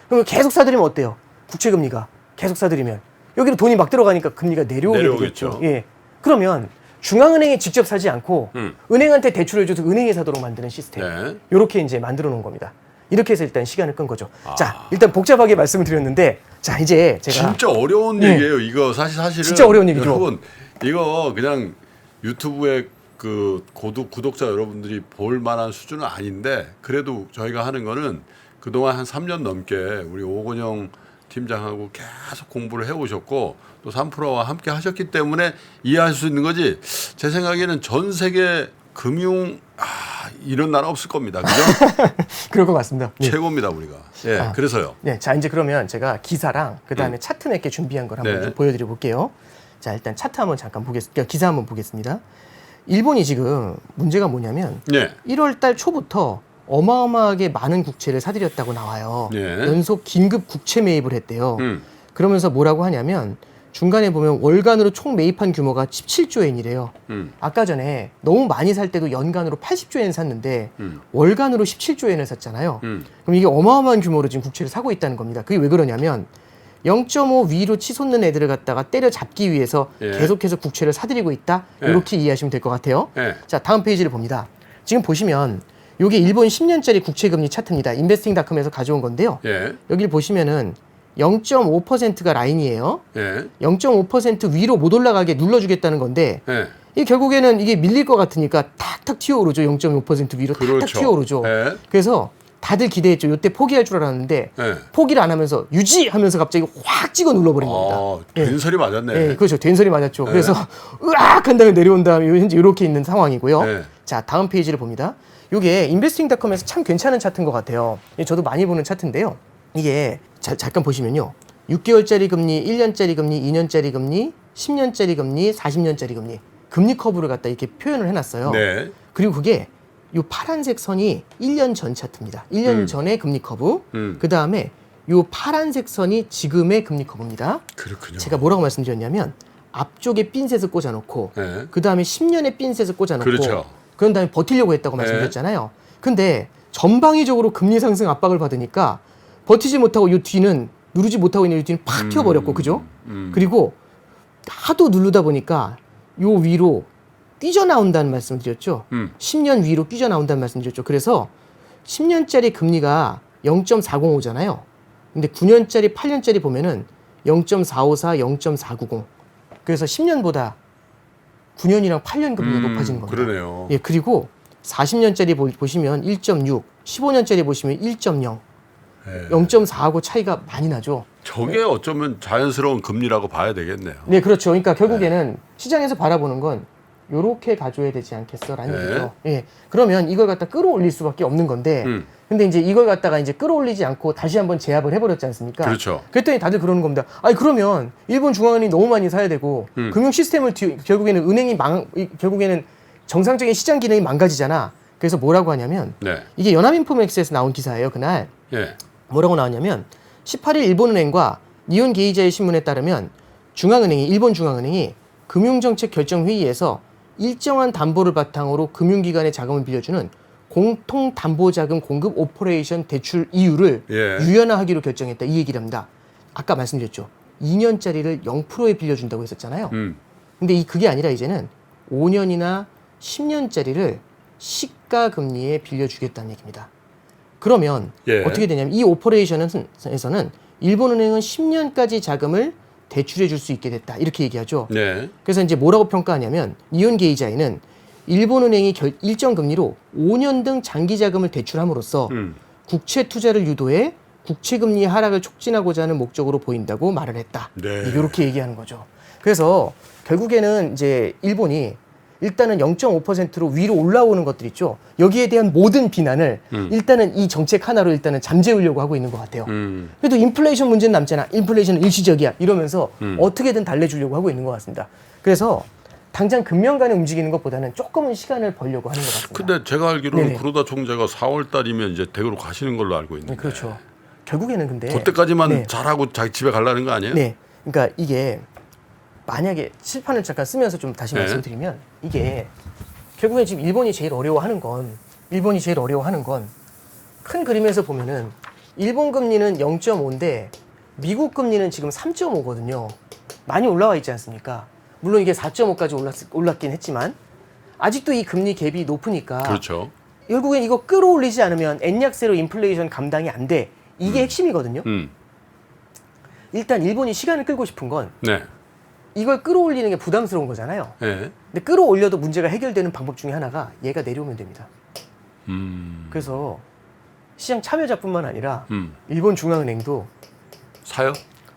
그럼 계속 사들이면 어때요? 국채 금리가 계속 사들이면 여기로 돈이 막 들어가니까 금리가 내려오겠죠. 내려오겠죠. 예. 그러면 중앙은행이 직접 사지 않고 은행한테 대출을 줘서 은행이 사도록 만드는 시스템. 네. 이렇게 이제 만들어 놓은 겁니다. 이렇게 해서 일단 시간을 끈 거죠. 자, 일단 복잡하게 말씀을 드렸는데, 자, 이제 제가. 진짜 어려운 네. 얘기예요. 이거 사실은 진짜 어려운 얘기죠. 여러분, 이거 그냥 유튜브에 그 구독자 여러분들이 볼 만한 수준은 아닌데 그래도 저희가 하는 거는 그동안 한 3년 넘게 우리 오건영 팀장하고 계속 공부를 해오셨고 또 3프로와 함께 하셨기 때문에 이해할 수 있는 거지. 제 생각에는 전 세계 금융 이런 나라 없을 겁니다. 그죠? 그럴 것 같습니다. 네. 최고입니다 우리가. 예, 그래서요. 네, 자 이제 그러면 제가 기사랑 그 다음에 차트 몇 개 준비한 걸 한번 네. 좀 보여드려 볼게요. 자 일단 차트 한번 잠깐 보겠습니다. 기사 한번 보겠습니다. 일본이 지금 문제가 뭐냐면 네. 1월달 초부터 어마어마하게 많은 국채를 사들였다고 나와요. 네. 연속 긴급 국채 매입을 했대요. 그러면서 뭐라고 하냐면 중간에 보면 월간으로 총 매입한 규모가 17조 엔이래요. 아까 전에 너무 많이 살 때도 연간으로 80조 엔 샀는데 월간으로 17조 엔을 샀잖아요. 그럼 이게 어마어마한 규모로 지금 국채를 사고 있다는 겁니다. 그게 왜 그러냐면 0.5 위로 치솟는 애들을 갖다가 때려잡기 위해서 예. 계속해서 국채를 사들이고 있다. 예. 이렇게 이해하시면 될 것 같아요. 예. 자, 다음 페이지를 봅니다. 지금 보시면 이게 일본 10년짜리 국채금리 차트입니다. 인베스팅닷컴에서 가져온 건데요. 예. 여기 보시면은 0.5%가 라인이에요. 예. 0.5% 위로 못 올라가게 눌러주겠다는 건데 예. 이 결국에는 이게 밀릴 것 같으니까 탁탁 튀어오르죠. 0.5% 위로 탁탁 그렇죠. 튀어오르죠. 네. 그래서 다들 기대했죠. 이때 포기할 줄 알았는데 네. 포기를 안 하면서 유지하면서 갑자기 확 찍어 눌러버린 겁니다. 된설이 맞았네. 네, 그렇죠. 된설이 맞았죠. 그래서 으악 한 다음에 내려온 다음에 현재 이렇게 있는 상황이고요. 네. 자, 다음 페이지를 봅니다. 이게 인베스팅닷컴에서 참 괜찮은 차트인 것 같아요. 저도 많이 보는 차트인데요. 이게 잠깐 보시면요. 6개월짜리 금리, 1년짜리 금리, 2년짜리 금리, 10년짜리 금리, 40년짜리 금리. 금리 커브를 갖다 이렇게 표현을 해놨어요. 네. 그리고 그게 요 파란색 선이 1년 전 차트입니다. 1년 전의 금리 커브. 그 다음에 요 파란색 선이 지금의 금리 커브입니다. 그렇군요. 제가 뭐라고 말씀드렸냐면 앞쪽에 핀셋을 꽂아놓고 네. 그 다음에 10년의 핀셋을 꽂아놓고 그렇죠. 그런 다음에 버티려고 했다고 말씀드렸잖아요. 근데 전방위적으로 금리 상승 압박을 받으니까 버티지 못하고 요 뒤는 누르지 못하고 있는 요 뒤는 팍 튀어버렸고 그죠? 그리고 하도 누르다 보니까 요 위로 뛰져나온다는 말씀을 드렸죠. 10년 위로 뛰져나온다는 말씀을 드렸죠. 그래서 10년짜리 금리가 0.405잖아요. 근데 9년짜리, 8년짜리 보면은 0.454, 0.490. 그래서 10년보다 9년이랑 8년 금리가 높아지는 겁니다. 그러네요. 예, 그리고 40년짜리 보시면 1.6, 15년짜리 보시면 1.0, 네. 0.4하고 차이가 많이 나죠. 저게 어쩌면 자연스러운 금리라고 봐야 되겠네요. 네, 그렇죠. 그러니까 결국에는 시장에서 바라보는 건 요렇게 가져야 되지 않겠어라는 네. 얘기죠. 예. 그러면 이걸 갖다 끌어올릴 수밖에 없는 건데, 근데 이제 이걸 갖다가 이제 끌어올리지 않고 다시 한번 제압을 해버렸지 않습니까? 그렇죠. 그랬더니 다들 그러는 겁니다. 아니 그러면 일본 중앙은행이 너무 많이 사야 되고 금융 시스템을 결국에는 은행이 결국에는 정상적인 시장 기능이 망가지잖아. 그래서 뭐라고 하냐면 네. 이게 연합인포맥스에서 나온 기사예요. 그날 네. 뭐라고 나왔냐면 18일 일본은행과 니혼 게이자의 신문에 따르면 일본 중앙은행이 금융정책 결정회의에서 일정한 담보를 바탕으로 금융기관의 자금을 빌려주는 공통담보자금 공급 오퍼레이션 대출 이율을 예. 유연화하기로 결정했다. 이 얘기를 합니다. 아까 말씀드렸죠. 2년짜리를 0%에 빌려준다고 했었잖아요. 근데 그게 아니라 이제는 5년이나 10년짜리를 시가 금리에 빌려주겠다는 얘기입니다. 그러면 예. 어떻게 되냐면 이 오퍼레이션에서는 일본은행은 10년까지 자금을 대출해 줄 수 있게 됐다. 이렇게 얘기하죠. 네. 그래서 이제 뭐라고 평가하냐면 니혼 게이자이는 일본은행이 일정 금리로 5년 등 장기 자금을 대출함으로써 국채 투자를 유도해 국채 금리 하락을 촉진하고자 하는 목적으로 보인다고 말을 했다. 네. 이렇게 얘기하는 거죠. 그래서 결국에는 이제 일본이 일단은 0.5%로 위로 올라오는 것들 있죠. 여기에 대한 모든 비난을 일단은 이 정책 하나로 일단은 잠재우려고 하고 있는 것 같아요. 그래도 인플레이션 문제는 남잖아. 인플레이션은 일시적이야. 이러면서 어떻게든 달래주려고 하고 있는 것 같습니다. 그래서 당장 금년간에 움직이는 것보다는 조금은 시간을 벌려고 하는 것 같습니다. 근데 제가 알기로는 네네. 구로다 총재가 4월 달이면 이제 대구로 가시는 걸로 알고 있는데. 네, 그렇죠. 결국에는 근데 그때까지만 네. 잘하고 자기 집에 가려는 거 아니에요? 네. 그러니까 이게 만약에 칠판을 잠깐 쓰면서 좀 다시 네. 말씀드리면 이게 결국엔 지금 일본이 제일 어려워하는 건 큰 그림에서 보면은 일본 금리는 0.5인데 미국 금리는 지금 3.5거든요. 많이 올라와 있지 않습니까? 물론 이게 4.5까지 올랐긴 했지만 아직도 이 금리 갭이 높으니까 그렇죠. 결국엔 이거 끌어올리지 않으면 엔약세로 인플레이션 감당이 안 돼. 이게 핵심이거든요. 일단 일본이 시간을 끌고 싶은 건 네. 이걸 끌어올리는 게 부담스러운 거잖아요. 네. 근데 끌어올려도 문제가 해결되는 방법 중에 하나가 얘가 내려오면 됩니다. 그래서 시장 참여자뿐만 아니라 일본 중앙은행도 사요?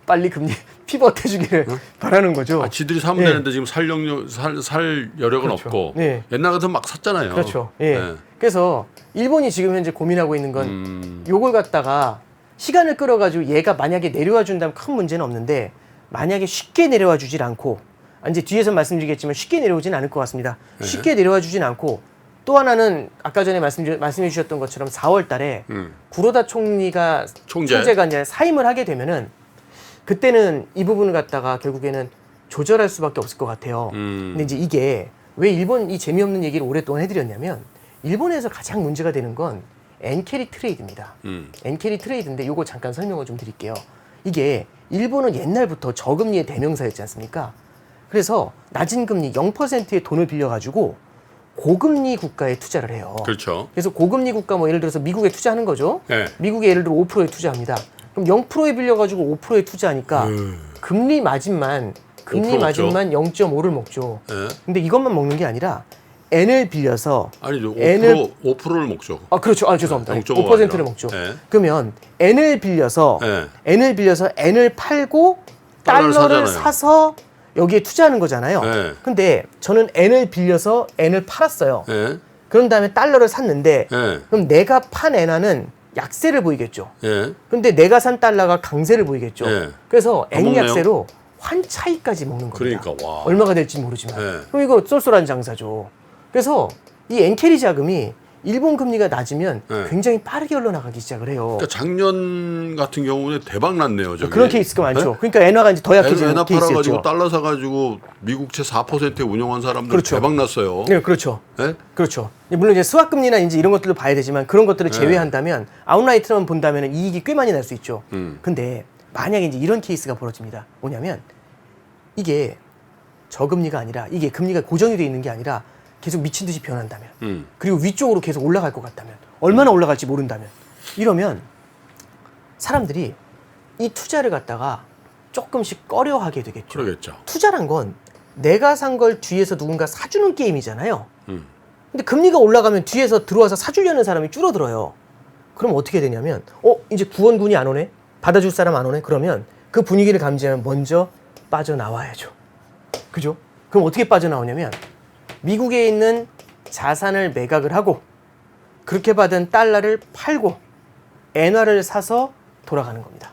빨리 금리 피벗 해주기를 바라는 거죠. 아, 지들이 사면 네. 되는데 지금 살 여력은 그렇죠. 없고 네. 옛날 같으면 막 샀잖아요. 그렇죠. 예. 네. 그래서 일본이 지금 현재 고민하고 있는 건 요걸 갖다가 시간을 끌어가지고 얘가 만약에 내려와 준다면 큰 문제는 없는데 만약에 쉽게 내려와 주질 않고 이제 뒤에서 말씀드리겠지만 쉽게 내려오진 않을 것 같습니다. 쉽게 내려와 주진 않고 또 하나는 아까 전에 말씀해 주셨던 것처럼 4월 달에 구로다 총재가 이제 사임을 하게 되면은 그때는 이 부분을 갖다가 결국에는 조절할 수밖에 없을 것 같아요. 근데 이제 이게 왜 일본 이 재미없는 얘기를 오랫동안 해드렸냐면 일본에서 가장 문제가 되는 건 엔캐리 트레이드입니다. 엔캐리 트레이드인데 요거 잠깐 설명을 좀 드릴게요. 이게 일본은 옛날부터 저금리의 대명사였지 않습니까? 그래서 낮은 금리 0%의 돈을 빌려가지고 고금리 국가에 투자를 해요. 그렇죠. 그래서 고금리 국가 뭐 예를 들어서 미국에 투자하는 거죠. 네. 미국에 예를 들어 5%에 투자합니다. 그럼 0%에 빌려가지고 5%에 투자하니까 금리 마진만 금리 5% 먹죠. 마진만 0.5를 먹죠. 예. 근데 이것만 먹는 게 아니라 N을 빌려서 아니죠. 5%를 먹죠. 그렇죠. 죄송합니다. 0.5 가 5%를 아니라. 먹죠. 예. 그러면 N을 빌려서 N을 팔고 달러를 달러를 사잖아요. 사서 여기에 투자하는 거잖아요. 예. 근데 저는 N을 빌려서 N을 팔았어요. 예. 그런 다음에 달러를 샀는데 예. 그럼 내가 판 엔화는 약세를 보이겠죠. 예. 근데 내가 산 달러가 강세를 보이겠죠. 예. 그래서 N 먹네요. 약세로 환 차이까지 먹는 겁니다. 그러니까 와. 얼마가 될지 모르지만. 예. 그럼 이거 쏠쏠한 장사죠. 그래서 이 엔캐리 자금이 일본 금리가 낮으면 예. 굉장히 빠르게 흘러나가기 시작을 해요. 그러니까 작년 같은 경우는 대박 났네요. 저기. 그런 케이스가 많죠. 네? 그러니까 엔화가 이제 더 약해지는 엔화 팔아가지고 케이스였죠. 달러 사가지고 미국채 4%에 운영한 사람들 그렇죠. 대박 났어요. 네, 그렇죠. 네? 그렇죠. 물론 이제 수학 금리나 이제 이런 것들도 봐야 되지만 그런 것들을 네. 제외한다면 아웃라이트만 본다면 이익이 꽤 많이 날 수 있죠. 음. 근데 만약에 이제 이런 케이스가 벌어집니다. 뭐냐면 이게 저금리가 아니라 이게 금리가 고정이 돼 있는 게 아니라 계속 미친 듯이 변한다면 그리고 위쪽으로 계속 올라갈 것 같다면 얼마나 올라갈지 모른다면 이러면 사람들이 이 투자를 갖다가 조금씩 꺼려하게 되겠죠. 그러겠죠. 투자란 건 내가 산 걸 뒤에서 누군가 사주는 게임이잖아요. 음. 근데 금리가 올라가면 뒤에서 들어와서 사주려는 사람이 줄어들어요. 그럼 어떻게 되냐면 이제 구원군이 안 오네? 받아줄 사람 안 오네? 그러면 그 분위기를 감지하면 먼저 빠져나와야죠. 그죠? 그럼 어떻게 빠져나오냐면 미국에 있는 자산을 매각을 하고 그렇게 받은 달러를 팔고 엔화를 사서 돌아가는 겁니다.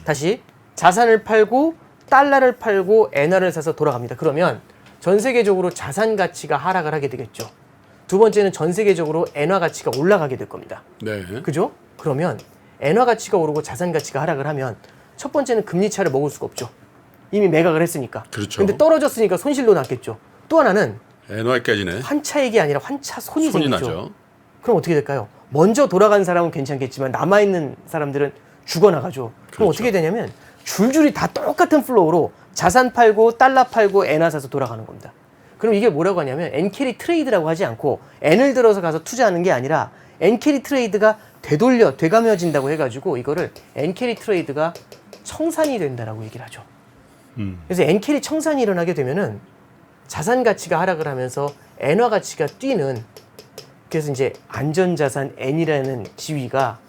다시 자산을 팔고 달러를 팔고 엔화를 사서 돌아갑니다. 그러면 전 세계적으로 자산 가치가 하락을 하게 되겠죠. 두 번째는 전 세계적으로 엔화 가치가 올라가게 될 겁니다. 네. 그죠? 그러면 엔화 가치가 오르고 자산 가치가 하락을 하면 첫 번째는 금리 차를 먹을 수가 없죠. 이미 매각을 했으니까. 그렇죠. 근데 떨어졌으니까 손실도 났겠죠. 또 하나는 엔화에 깨지네. 환차익이 아니라 환차 손이 손이 생기죠. 나죠. 그럼 어떻게 될까요? 먼저 돌아간 사람은 괜찮겠지만 남아있는 사람들은 죽어나가죠. 그럼 그렇죠. 어떻게 되냐면 줄줄이 다 똑같은 플로우로 자산 팔고 달러 팔고 엔화 사서 돌아가는 겁니다. 그럼 이게 뭐라고 하냐면 엔캐리 트레이드라고 하지 않고 N을 들어서 가서 투자하는 게 아니라 엔캐리 트레이드가 되감해진다고 해가지고 이거를 엔캐리 트레이드가 청산이 된다라고 얘기를 하죠. 그래서 엔캐리 청산이 일어나게 되면은 자산 가치가 하락을 하면서 엔화 가치가 뛰는 그래서 이제 안전자산 N이라는 지위가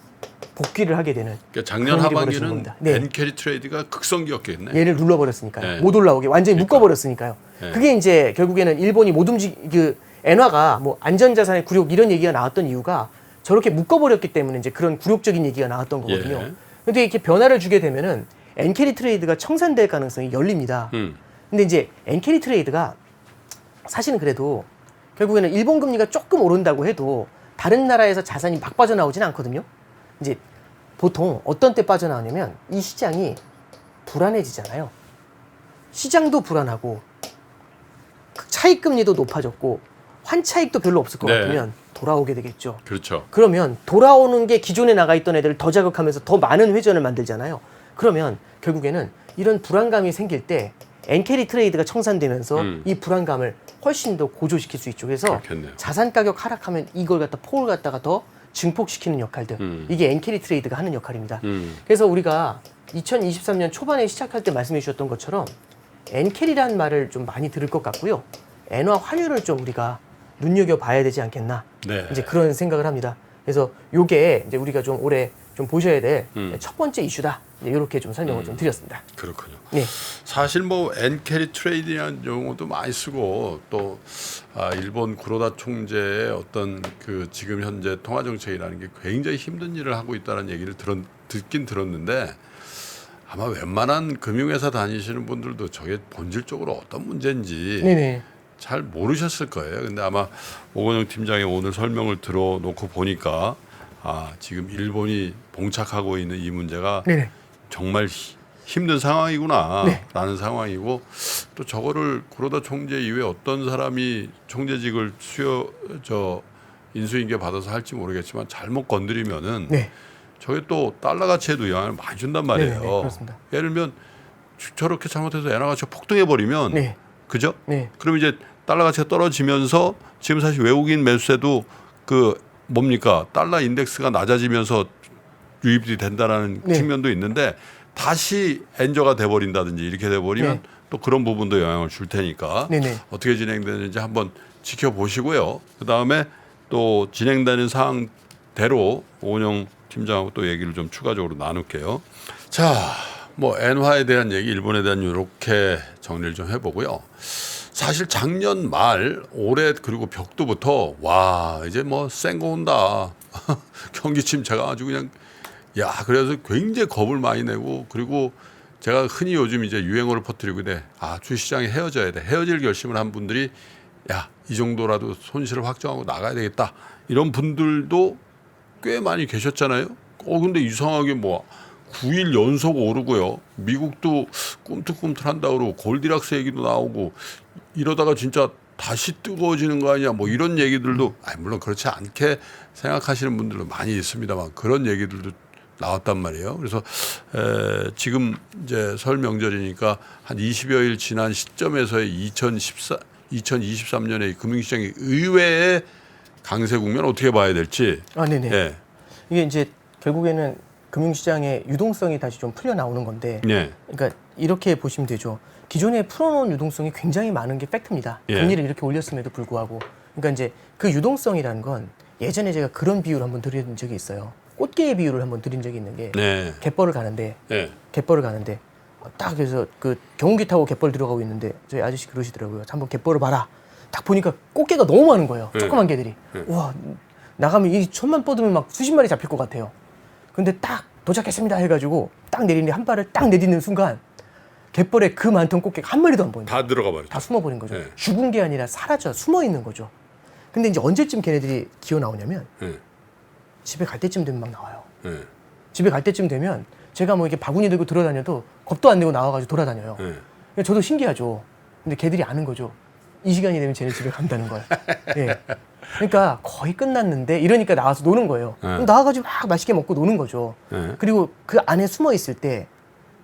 복귀를 하게 되는 그러니까 작년 그런 일이 벌어지는 하반기는 겁니다. 네. 엔캐리 트레이드가 극성기였겠네. 얘를 눌러버렸으니까요. 네. 못 올라오게 완전히 그러니까. 묶어버렸으니까요. 네. 그게 이제 결국에는 일본이 못 그 엔화가 뭐 안전자산의 굴욕 이런 얘기가 나왔던 이유가 저렇게 묶어버렸기 때문에 이제 그런 굴욕적인 얘기가 나왔던 거거든요. 예. 근데 이렇게 변화를 주게 되면은 엔캐리 트레이드가 청산될 가능성이 열립니다. 근데 이제 엔캐리 트레이드가 사실은 그래도 결국에는 일본 금리가 조금 오른다고 해도 다른 나라에서 자산이 막 빠져나오지는 않거든요. 이제 보통 어떤 때 빠져나오냐면 이 시장이 불안해지잖아요. 시장도 불안하고 차익금리도 높아졌고 환차익도 별로 없을 것 네. 같으면 돌아오게 되겠죠. 그렇죠. 그러면 돌아오는 게 기존에 나가 있던 애들을 더 자극하면서 더 많은 회전을 만들잖아요. 그러면 결국에는 이런 불안감이 생길 때 엔캐리 트레이드가 청산되면서 이 불안감을 훨씬 더 고조시킬 수 있죠. 그래서 그렇겠네요. 자산 가격 하락하면 이걸 갖다 폭을 갖다가 더 증폭시키는 역할들. 이게 엔캐리 트레이드가 하는 역할입니다. 그래서 우리가 2023년 초반에 시작할 때 말씀해 주셨던 것처럼 엔캐리라는 말을 좀 많이 들을 것 같고요. 엔화 환율을 좀 우리가 눈여겨봐야 되지 않겠나. 네. 이제 그런 생각을 합니다. 그래서 요게 이제 우리가 좀 올해 좀 보셔야 될 첫 번째 이슈다. 이렇게 좀 설명을 좀 드렸습니다. 그렇군요. 네. 사실 뭐 엔캐리 트레이드라는 용어도 많이 쓰고 또 일본 구로다 총재의 어떤 그 지금 현재 통화 정책이라는 게 굉장히 힘든 일을 하고 있다는 얘기를 듣긴 들었는데 아마 웬만한 금융회사 다니시는 분들도 저게 본질적으로 어떤 문제인지 네네. 잘 모르셨을 거예요. 근데 아마 오건영 팀장의 오늘 설명을 들어놓고 보니까 지금 일본이 봉착하고 있는 이 문제가 네네. 정말 힘든 상황이구나 네. 라는 상황이고 또 저거를 구로다 총재 이외에 어떤 사람이 총재직을 인수인계 받아서 할지 모르겠지만 잘못 건드리면은 네. 저게 또 달러 가치에도 영향을 많이 준단 말이에요. 네네, 그렇습니다. 예를 들면 저렇게 잘못해서 엔화 가치가 폭등해 버리면 네. 그죠? 네. 그럼 이제 달러 가치가 떨어지면서 지금 사실 외국인 매수세도 그 뭡니까 달러 인덱스가 낮아지면서 유입이 된다는 네. 측면도 있는데 다시 엔저가 돼버린다든지 이렇게 돼버리면 네. 또 그런 부분도 영향을 줄 테니까 네네. 어떻게 진행되는지 한번 지켜보시고요. 그 다음에 또 진행되는 사항대로 오은영 팀장하고 또 얘기를 좀 추가적으로 나눌게요. 자, 뭐 엔화에 대한 얘기, 일본에 대한 이렇게 정리를 좀 해보고요. 사실 작년 말 올해 그리고 벽두부터 와 이제 뭐 센 거 온다. 경기 침체가 아주 그냥 야 그래서 굉장히 겁을 많이 내고 그리고 제가 흔히 요즘 이제 유행어를 퍼뜨리고 돼. 아 주시장이 헤어져야 돼. 헤어질 결심을 한 분들이 야 이 정도라도 손실을 확정하고 나가야 되겠다. 이런 분들도 꽤 많이 계셨잖아요. 근데 이상하게 뭐 9일 연속 오르고요. 미국도 꿈틀꿈틀한다 그러고 골디락스 얘기도 나오고 이러다가 진짜 다시 뜨거워지는 거 아니야. 뭐 이런 얘기들도 물론 그렇지 않게 생각하시는 분들도 많이 있습니다만 그런 얘기들도 나왔단 말이에요. 그래서 지금 이제 설 명절이니까 한 20여일 지난 시점에서의 2023년의 금융시장의 의외의 강세 국면 어떻게 봐야 될지. 아, 네네. 예. 이게 이제 결국에는 금융시장의 유동성이 다시 좀 풀려 나오는 건데, 예. 그러니까 이렇게 보시면 되죠. 기존에 풀어놓은 유동성이 굉장히 많은 게 팩트입니다. 예. 금리를 이렇게 올렸음에도 불구하고, 그러니까 이제 그 유동성이라는 건 예전에 제가 그런 비유를 한번 드린 적이 있어요. 꽃게의 비유를 한번 드린 적이 있는 게 네. 갯벌을 가는데, 예. 갯벌을 가는데 딱 그래서 그 경운기 타고 갯벌 들어가고 있는데 저희 아저씨 그러시더라고요. 한번 갯벌을 봐라. 딱 보니까 꽃게가 너무 많은 거예요. 조그만 개들이. 와 나가면 이 손만 뻗으면 막 수십 마리 잡힐 것 같아요. 근데 딱 도착했습니다 해가지고 딱 내리는데 한 발을 딱 내딛는 순간 갯벌에 그 많던 꽃게가 한 마리도 안 보인다. 다 들어가 버렸죠. 다 숨어버린 거죠. 네. 죽은 게 아니라 사라져 숨어 있는 거죠. 근데 이제 언제쯤 걔네들이 기어 나오냐면 예. 집에 갈 때쯤 되면 막 나와요. 예. 집에 갈 때쯤 되면 제가 뭐 이렇게 바구니 들고 돌아다녀도 겁도 안 내고 나와가지고 돌아다녀요. 예. 그러니까 저도 신기하죠. 근데 걔들이 아는 거죠. 이 시간이 되면 쟤는 집에 간다는 걸. 예. 그러니까 거의 끝났는데 이러니까 나와서 노는 거예요. 그럼 나와가지고 막 맛있게 먹고 노는 거죠. 그리고 그 안에 숨어 있을 때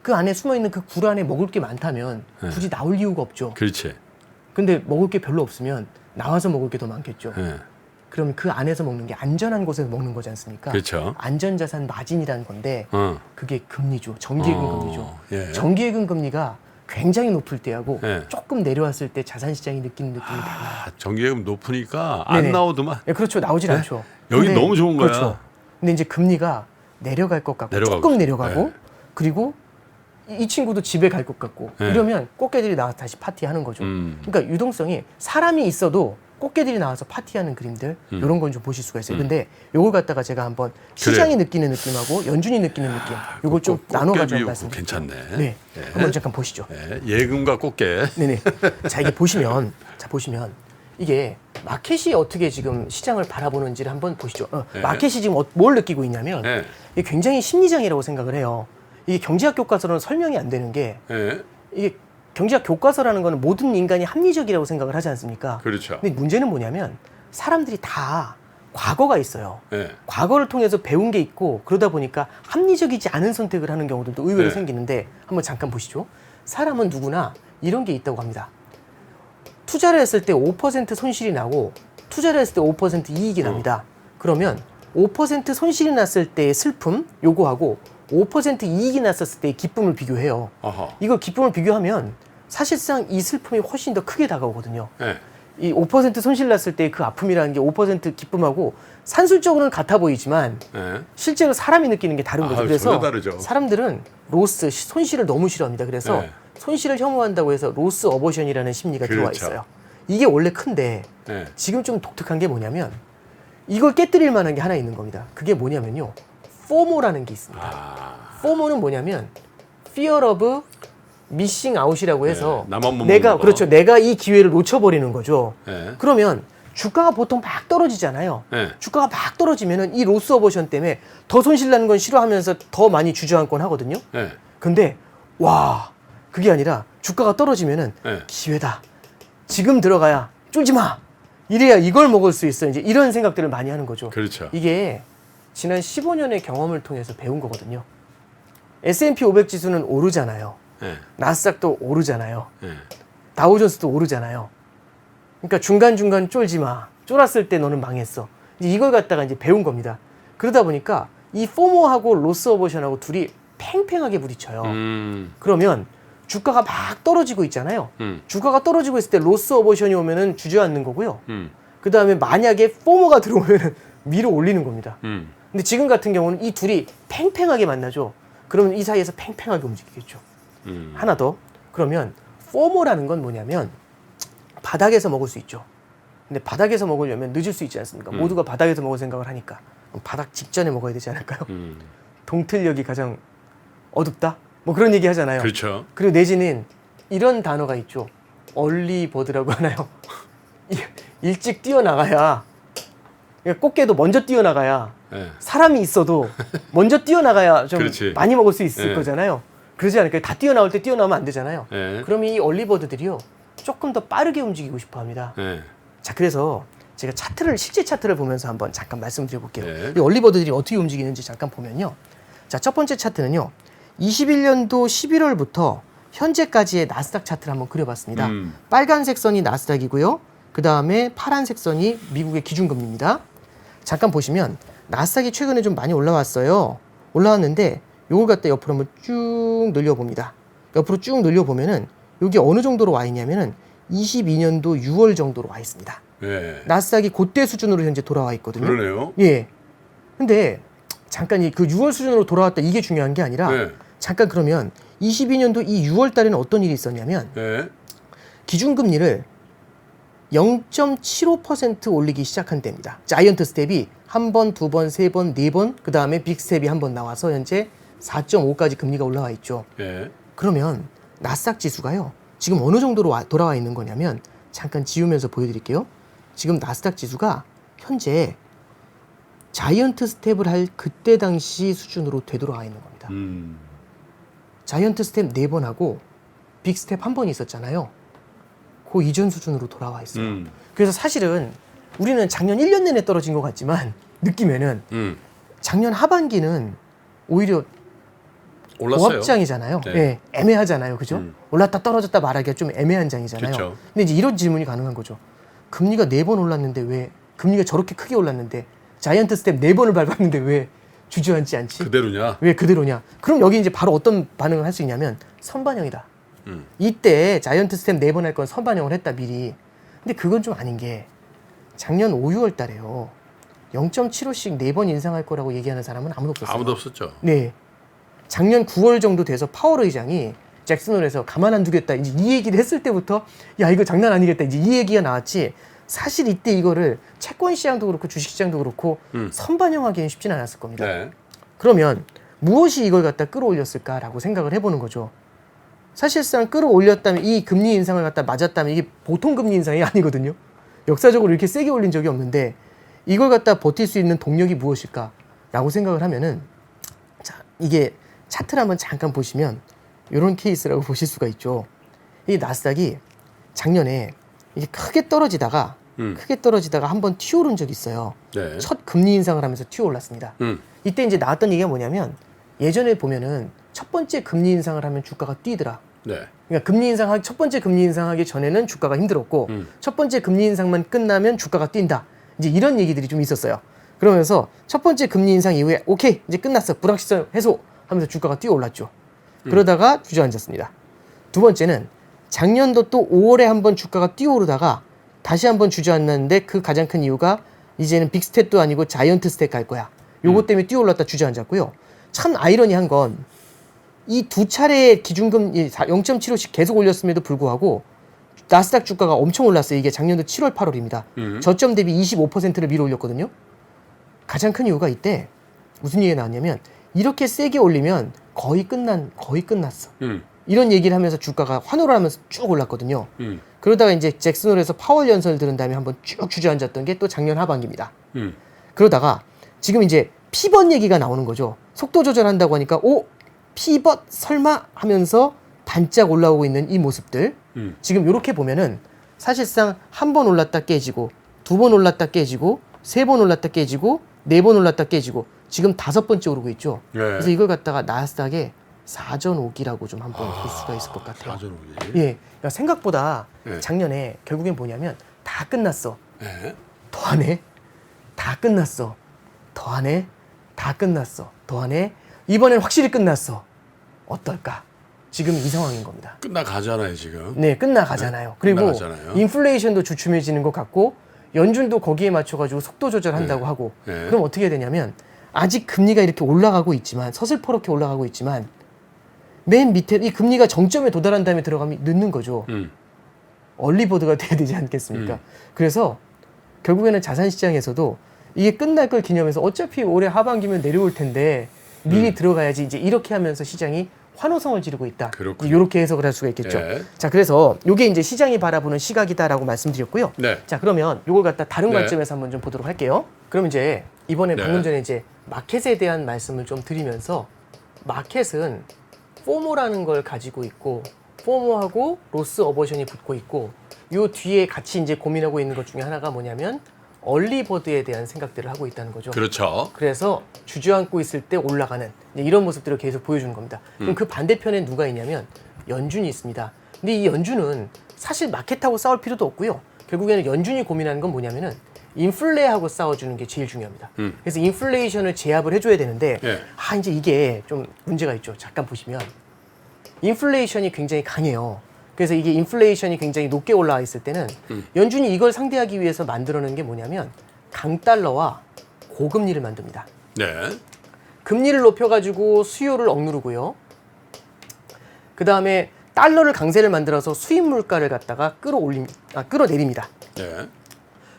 그 안에 숨어 있는 그 굴 안에 먹을 게 많다면 굳이 나올 이유가 없죠. 그렇지. 근데 먹을 게 별로 없으면 나와서 먹을 게 더 많겠죠. 예. 그럼 그 안에서 먹는 게 안전한 곳에서 먹는 거지 않습니까? 그렇죠. 안전자산 마진이라는 건데 어. 그게 금리죠. 정기예금 금리죠. 예. 정기예금 금리가 굉장히 높을 때하고 예. 조금 내려왔을 때 자산시장이 느끼는 느낌이 달라요. 정기예금 높으니까 네네. 안 나오더만. 네, 그렇죠. 나오질 네? 않죠. 여기 근데- 너무 좋은 거야. 그렇죠. 근데 이제 금리가 내려갈 것 같고 내려가고 조금 있어. 내려가고 네. 그리고 이 친구도 집에 갈 것 같고 네. 이러면 꽃게들이 나와서 다시 파티하는 거죠. 그러니까 유동성이 사람이 있어도 꽃게들이 나와서 파티하는 그림들 이런 건 좀 보실 수가 있어요. 근데 요걸 갖다가 제가 한번 시장이 느끼는 느낌하고 연준이 느끼는 느낌 요걸 좀 나눠가지고 말씀드릴게요. 괜찮네. 네, 한번 잠깐 보시죠. 예. 예금과 꽃게. 네네. 자 이게 보시면 이게 마켓이 어떻게 지금 시장을 바라보는지를 한번 보시죠. 네. 마켓이 지금 뭘 느끼고 있냐면 네. 이게 굉장히 심리장이라고 생각을 해요. 이게 경제학 교과서로는 설명이 안 되는 게 예. 이게 경제학 교과서라는 거는 모든 인간이 합리적이라고 생각을 하지 않습니까? 그렇죠. 근데 문제는 뭐냐면 사람들이 다 과거가 있어요. 예. 과거를 통해서 배운 게 있고 그러다 보니까 합리적이지 않은 선택을 하는 경우들도 의외로 네. 생기는데 한번 잠깐 보시죠. 사람은 누구나 이런 게 있다고 합니다. 투자를 했을 때 5% 손실이 나고 투자를 했을 때 5% 이익이 납니다. 그러면 5% 손실이 났을 때의 슬픔 요거하고 5% 이익이 났었을 때의 기쁨을 비교해요. 아하. 이걸 기쁨을 비교하면 사실상 이 슬픔이 훨씬 더 크게 다가오거든요. 예. 이 5% 손실 났을 때 그 아픔이라는 게 5% 기쁨하고 산술적으로는 같아 보이지만 예. 실제로 사람이 느끼는 게 다른 거죠. 아유, 그래서 전혀 다르죠. 사람들은 로스, 손실을 너무 싫어합니다. 그래서 네. 손실을 혐오한다고 해서 로스 어버션이라는 심리가 들어와 그렇죠. 있어요. 이게 원래 큰데 예. 지금 좀 독특한 게 뭐냐면 이걸 깨뜨릴 만한 게 하나 있는 겁니다. 그게 뭐냐면요. 포모라는 게 있습니다. 아. 포모는 뭐냐면 fear of missing out이라고 해서 네, 나만 못 내가 먹는 거. 그렇죠. 내가 이 기회를 놓쳐버리는 거죠. 예. 그러면 주가가 보통 막 떨어지잖아요. 예. 주가가 막 떨어지면은 이 로스 어버션 때문에 더 손실 나는 건 싫어하면서 더 많이 주저앉곤 하거든요. 예. 근데 와 그게 아니라 주가가 떨어지면은 예. 기회다. 지금 들어가야 쫄지 마. 이래야 이걸 먹을 수 있어. 이제 이런 생각들을 많이 하는 거죠. 그렇죠. 이게 지난 15년의 경험을 통해서 배운 거거든요. S&P 500 지수는 오르잖아요. 예. 나스닥도 오르잖아요. 예. 다우존스도 오르잖아요. 그러니까 중간중간 쫄지 마. 쫄았을 때 너는 망했어. 이제 이걸 갖다가 이제 배운 겁니다. 그러다 보니까 이 포모하고 로스 어버션하고 둘이 팽팽하게 부딪혀요. 그러면 주가가 막 떨어지고 있잖아요. 주가가 떨어지고 있을 때 로스 어버션이 오면은 주저앉는 거고요. 그 다음에 만약에 포모가 들어오면 위로 올리는 겁니다. 근데 지금 같은 경우는 이 둘이 팽팽하게 만나죠. 그러면 이 사이에서 팽팽하게 움직이겠죠. 하나 더. 그러면 포모라는 건 뭐냐면 바닥에서 먹을 수 있죠. 근데 바닥에서 먹으려면 늦을 수 있지 않습니까? 모두가 바닥에서 먹을 생각을 하니까 바닥 직전에 먹어야 되지 않을까요? 동틀력이 가장 어둡다? 뭐 그런 얘기 하잖아요. 그렇죠. 그리고 내지는 이런 단어가 있죠. 얼리버드라고 하나요? 일찍 뛰어나가야, 그러니까 꽃게도 먼저 뛰어나가야 네. 사람이 있어도 먼저 뛰어나가야 좀 그렇지. 많이 먹을 수 있을 네. 거잖아요. 그러지 않을까요? 다 뛰어나올 때 뛰어나오면 안 되잖아요. 네. 그러면 이 얼리버드들이요, 조금 더 빠르게 움직이고 싶어 합니다. 네. 자, 그래서 제가 실제 차트를 보면서 한번 잠깐 말씀드려 볼게요. 네. 이 얼리버드들이 어떻게 움직이는지 잠깐 보면요. 자, 첫 번째 차트는요, 21년도 11월부터 현재까지의 나스닥 차트를 한번 그려봤습니다. 빨간색 선이 나스닥이고요. 그 다음에 파란색 선이 미국의 기준금리입니다. 잠깐 보시면 나스닥이 최근에 좀 많이 올라왔어요. 올라왔는데 요걸 갖다 옆으로 한번 쭉 늘려봅니다. 옆으로 쭉 늘려보면은 여기 어느 정도로 와 있냐면은 22년도 6월 정도로 와 있습니다. 네. 나스닥이 그때 수준으로 현재 돌아와 있거든요. 그러네요. 예. 근데 잠깐 그 6월 수준으로 돌아왔다, 이게 중요한 게 아니라 네. 잠깐 그러면 22년도 이 6월 달에는 어떤 일이 있었냐면 네. 기준금리를 0.75% 올리기 시작한 때입니다. 자이언트 스텝이 한 번, 두 번, 세 번, 네 번, 그 다음에 빅 스텝이 한 번 나와서 현재 4.5까지 금리가 올라와 있죠. 네. 그러면 나스닥 지수가요, 지금 어느 정도로 돌아와 있는 거냐면 잠깐 지우면서 보여드릴게요. 지금 나스닥 지수가 현재 자이언트 스텝을 할 그때 당시 수준으로 되돌아와 있는 겁니다. 자이언트 스텝 4번 하고 빅 스텝 1번 있었잖아요. 그 이전 수준으로 돌아와 있어요. 그래서 사실은 우리는 작년 1년 내내 떨어진 것 같지만 느끼면은 작년 하반기는 오히려 올랐어요. 고압장이잖아요. 네. 예, 애매하잖아요. 그죠? 올랐다 떨어졌다 말하기가 좀 애매한 장이잖아요. 그쵸. 근데 이제 이런 질문이 가능한 거죠. 금리가 4번 올랐는데 왜, 금리가 저렇게 크게 올랐는데 자이언트 스텝 4번을 밟았는데 왜 주저앉지 않지? 그대로냐? 왜 그대로냐? 그럼 여기 이제 바로 어떤 반응을 할 수 있냐면 선반영이다. 이때 자이언트 스텝 4번 할 건 선반영을 했다 미리. 근데 그건 좀 아닌 게 작년 5, 6월 달에요. 0.75씩 4번 인상할 거라고 얘기하는 사람은 아무도 없었어요. 아무도 없었죠. 네. 작년 9월 정도 돼서 파월 의장이 잭슨홀에서 가만 안 두겠다, 이제 이 얘기를 했을 때부터 야 이거 장난 아니겠다, 이제 이 얘기가 나왔지. 사실 이때 이거를 채권 시장도 그렇고 주식 시장도 그렇고 선반영하기는 쉽진 않았을 겁니다. 네. 그러면 무엇이 이걸 갖다 끌어올렸을까라고 생각을 해보는 거죠. 사실상 끌어올렸다면, 이 금리 인상을 갖다 맞았다면 이게 보통 금리 인상이 아니거든요. 역사적으로 이렇게 세게 올린 적이 없는데 이걸 갖다 버틸 수 있는 동력이 무엇일까라고 생각을 하면은, 자, 이게 차트를 한번 잠깐 보시면 이런 케이스라고 보실 수가 있죠. 이 나스닥이 작년에 이게 크게 떨어지다가 한번 튀어오른 적이 있어요. 네. 첫 금리 인상을 하면서 튀어올랐습니다. 이때 이제 나왔던 얘기가 뭐냐면, 예전에 보면은 첫 번째 금리 인상을 하면 주가가 뛰더라. 네. 그러니까 첫 번째 금리 인상하기 전에는 주가가 힘들었고 첫 번째 금리 인상만 끝나면 주가가 뛴다. 이제 이런 얘기들이 좀 있었어요. 그러면서 첫 번째 금리 인상 이후에 오케이 이제 끝났어, 불확실성 해소 하면서 주가가 뛰어올랐죠. 그러다가 주저앉았습니다. 두 번째는 작년도 또 5월에 한번 주가가 뛰어오르다가 다시 한번 주저앉았는데, 그 가장 큰 이유가 이제는 빅 스텝도 아니고 자이언트 스텝 갈 거야. 요것 때문에 뛰어올랐다 주저앉았고요. 참 아이러니한 건 이 두 차례의 기준금 0.75씩 계속 올렸음에도 불구하고 나스닥 주가가 엄청 올랐어요. 이게 작년도 7월, 8월입니다. 저점 대비 25%를 밀어 올렸거든요. 가장 큰 이유가 이때 무슨 얘기가 나왔냐면, 이렇게 세게 올리면 거의 끝났어. 이런 얘기를 하면서 주가가 환호를 하면서 쭉 올랐거든요. 그러다가 이제 잭슨홀에서 파월 연설을 들은 다음에 한번 쭉 주저앉았던 게 또 작년 하반기입니다. 그러다가 지금 이제 피벗 얘기가 나오는 거죠. 속도 조절한다고 하니까 피벗 설마 하면서 반짝 올라오고 있는 이 모습들. 지금 이렇게 보면은 사실상 한 번 올랐다 깨지고, 두 번 올랐다 깨지고, 세 번 올랐다 깨지고, 네 번 올랐다 깨지고, 지금 5번째 오르고 있죠. 네. 그래서 이걸 갖다가 나스닥의 사전 오기라고 좀 한번 볼 수가 있을 것 같아요. 사전 오기. 예, 그러니까 생각보다 네. 작년에 결국엔 뭐냐면 다 끝났어. 네. 더하네. 다 끝났어. 더하네. 다 끝났어. 더하네. 이번엔 확실히 끝났어. 어떨까? 지금 이 상황인 겁니다. 끝나가잖아요 지금. 네, 끝나가잖아요. 네, 그리고 끝나가잖아요. 인플레이션도 주춤해지는 것 같고 연준도 거기에 맞춰가지고 속도 조절한다고 네. 하고 네. 그럼 어떻게 되냐면 아직 금리가 이렇게 올라가고 있지만 서슬퍼렇게 올라가고 있지만 맨 밑에 이 금리가 정점에 도달한 다음에 들어가면 늦는 거죠. 얼리버드가 돼야 되지 않겠습니까? 그래서 결국에는 자산시장에서도 이게 끝날 걸 기념해서 어차피 올해 하반기면 내려올 텐데 미리 들어가야지 이제 이렇게 하면서 시장이 환호성을 지르고 있다. 그렇군요. 이렇게 해석을 할 수가 있겠죠. 네. 자, 그래서 이게 이제 시장이 바라보는 시각이다라고 말씀드렸고요. 네. 자, 그러면 이걸 갖다 다른 네. 관점에서 한번 좀 보도록 할게요. 그럼 이제 이번에 네. 방금 전에 이제 마켓에 대한 말씀을 좀 드리면서 마켓은 포모라는 걸 가지고 있고 포모하고 로스 어버션이 붙고 있고 요 뒤에 같이 이제 고민하고 있는 것 중에 하나가 뭐냐면 얼리버드에 대한 생각들을 하고 있다는 거죠. 그렇죠. 그래서 주저앉고 있을 때 올라가는 이런 모습들을 계속 보여주는 겁니다. 그럼 그 반대편에 누가 있냐면 연준이 있습니다. 근데 이 연준은 사실 마켓하고 싸울 필요도 없고요. 결국에는 연준이 고민하는 건 뭐냐면은 인플레하고 싸워주는 게 제일 중요합니다. 그래서 인플레이션을 제압을 해줘야 되는데 예. 이제 이게 좀 문제가 있죠. 잠깐 보시면 인플레이션이 굉장히 강해요. 그래서 이게 인플레이션이 굉장히 높게 올라와 있을 때는 연준이 이걸 상대하기 위해서 만들어낸 게 뭐냐면 강달러와 고금리를 만듭니다. 네. 금리를 높여가지고 수요를 억누르고요. 그 다음에 달러를 강세를 만들어서 수입 물가를 갖다가 끌어내립니다. 네.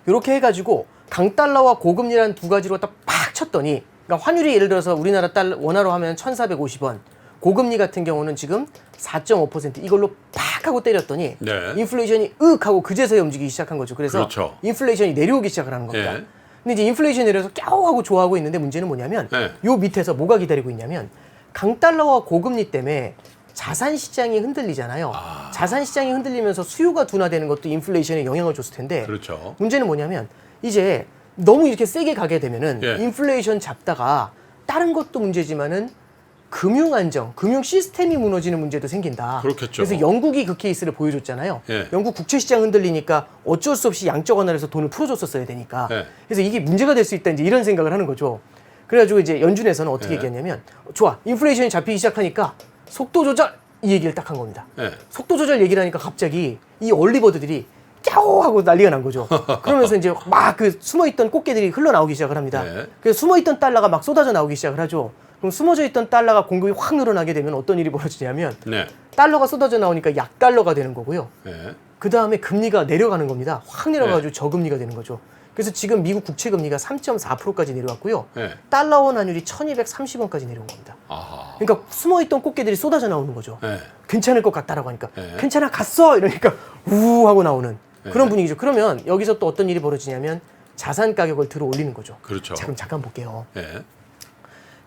이렇게 해가지고 강달러와 고금리라는 두 가지로 딱 팍 쳤더니 그러니까 환율이 예를 들어서 우리나라 달러 원화로 하면 1,450원 고금리 같은 경우는 지금 4.5% 이걸로 팍 하고 때렸더니 네. 인플레이션이 윽 하고 그제서야 움직이기 시작한 거죠. 그래서 그렇죠. 인플레이션이 내려오기 시작을 하는 겁니다. 예. 근데 이제 인플레이션이 내려서 꺄우하고 좋아하고 있는데 문제는 뭐냐면 네. 요 밑에서 뭐가 기다리고 있냐면 강달러와 고금리 때문에 자산 시장이 흔들리잖아요. 자산 시장이 흔들리면서 수요가 둔화되는 것도 인플레이션에 영향을 줬을 텐데 그렇죠. 문제는 뭐냐면 이제 너무 이렇게 세게 가게 되면은 예. 인플레이션 잡다가 다른 것도 문제지만은 금융 안정, 금융 시스템이 무너지는 문제도 생긴다. 그렇겠죠. 그래서 영국이 그 케이스를 보여줬잖아요. 예. 영국 국채 시장 흔들리니까 어쩔 수 없이 양적 완화해서 돈을 풀어줬었어야 되니까. 예. 그래서 이게 문제가 될 수 있다 이제 이런 생각을 하는 거죠. 그래가지고 이제 연준에서는 어떻게 예. 얘기했냐면 좋아 인플레이션이 잡히기 시작하니까 속도 조절 이 얘기를 딱 한 겁니다. 예. 속도 조절 얘기를 하니까 갑자기 이 얼리버드들이 깨오 하고 난리가 난 거죠. 그러면서 이제 막 그 숨어있던 꽃게들이 흘러나오기 시작을 합니다. 네. 그래서 숨어있던 달러가 막 쏟아져 나오기 시작을 하죠. 그럼 숨어져 있던 달러가 공급이 확 늘어나게 되면 어떤 일이 벌어지냐면 네. 달러가 쏟아져 나오니까 약달러가 되는 거고요. 네. 그 다음에 금리가 내려가는 겁니다. 확 내려가지고 저금리가 되는 거죠. 그래서 지금 미국 국채 금리가 3.4%까지 내려왔고요. 네. 달러원 환율이 1,230원까지 내려온 겁니다. 아하. 그러니까 숨어있던 꽃게들이 쏟아져 나오는 거죠. 네. 괜찮을 것 같다라고 하니까 네. 괜찮아 갔어 이러니까 우 하고 나오는 그런 네. 분위기죠. 그러면 여기서 또 어떤 일이 벌어지냐면 자산 가격을 들어 올리는 거죠. 그렇죠. 자, 그럼 잠깐 볼게요. 네.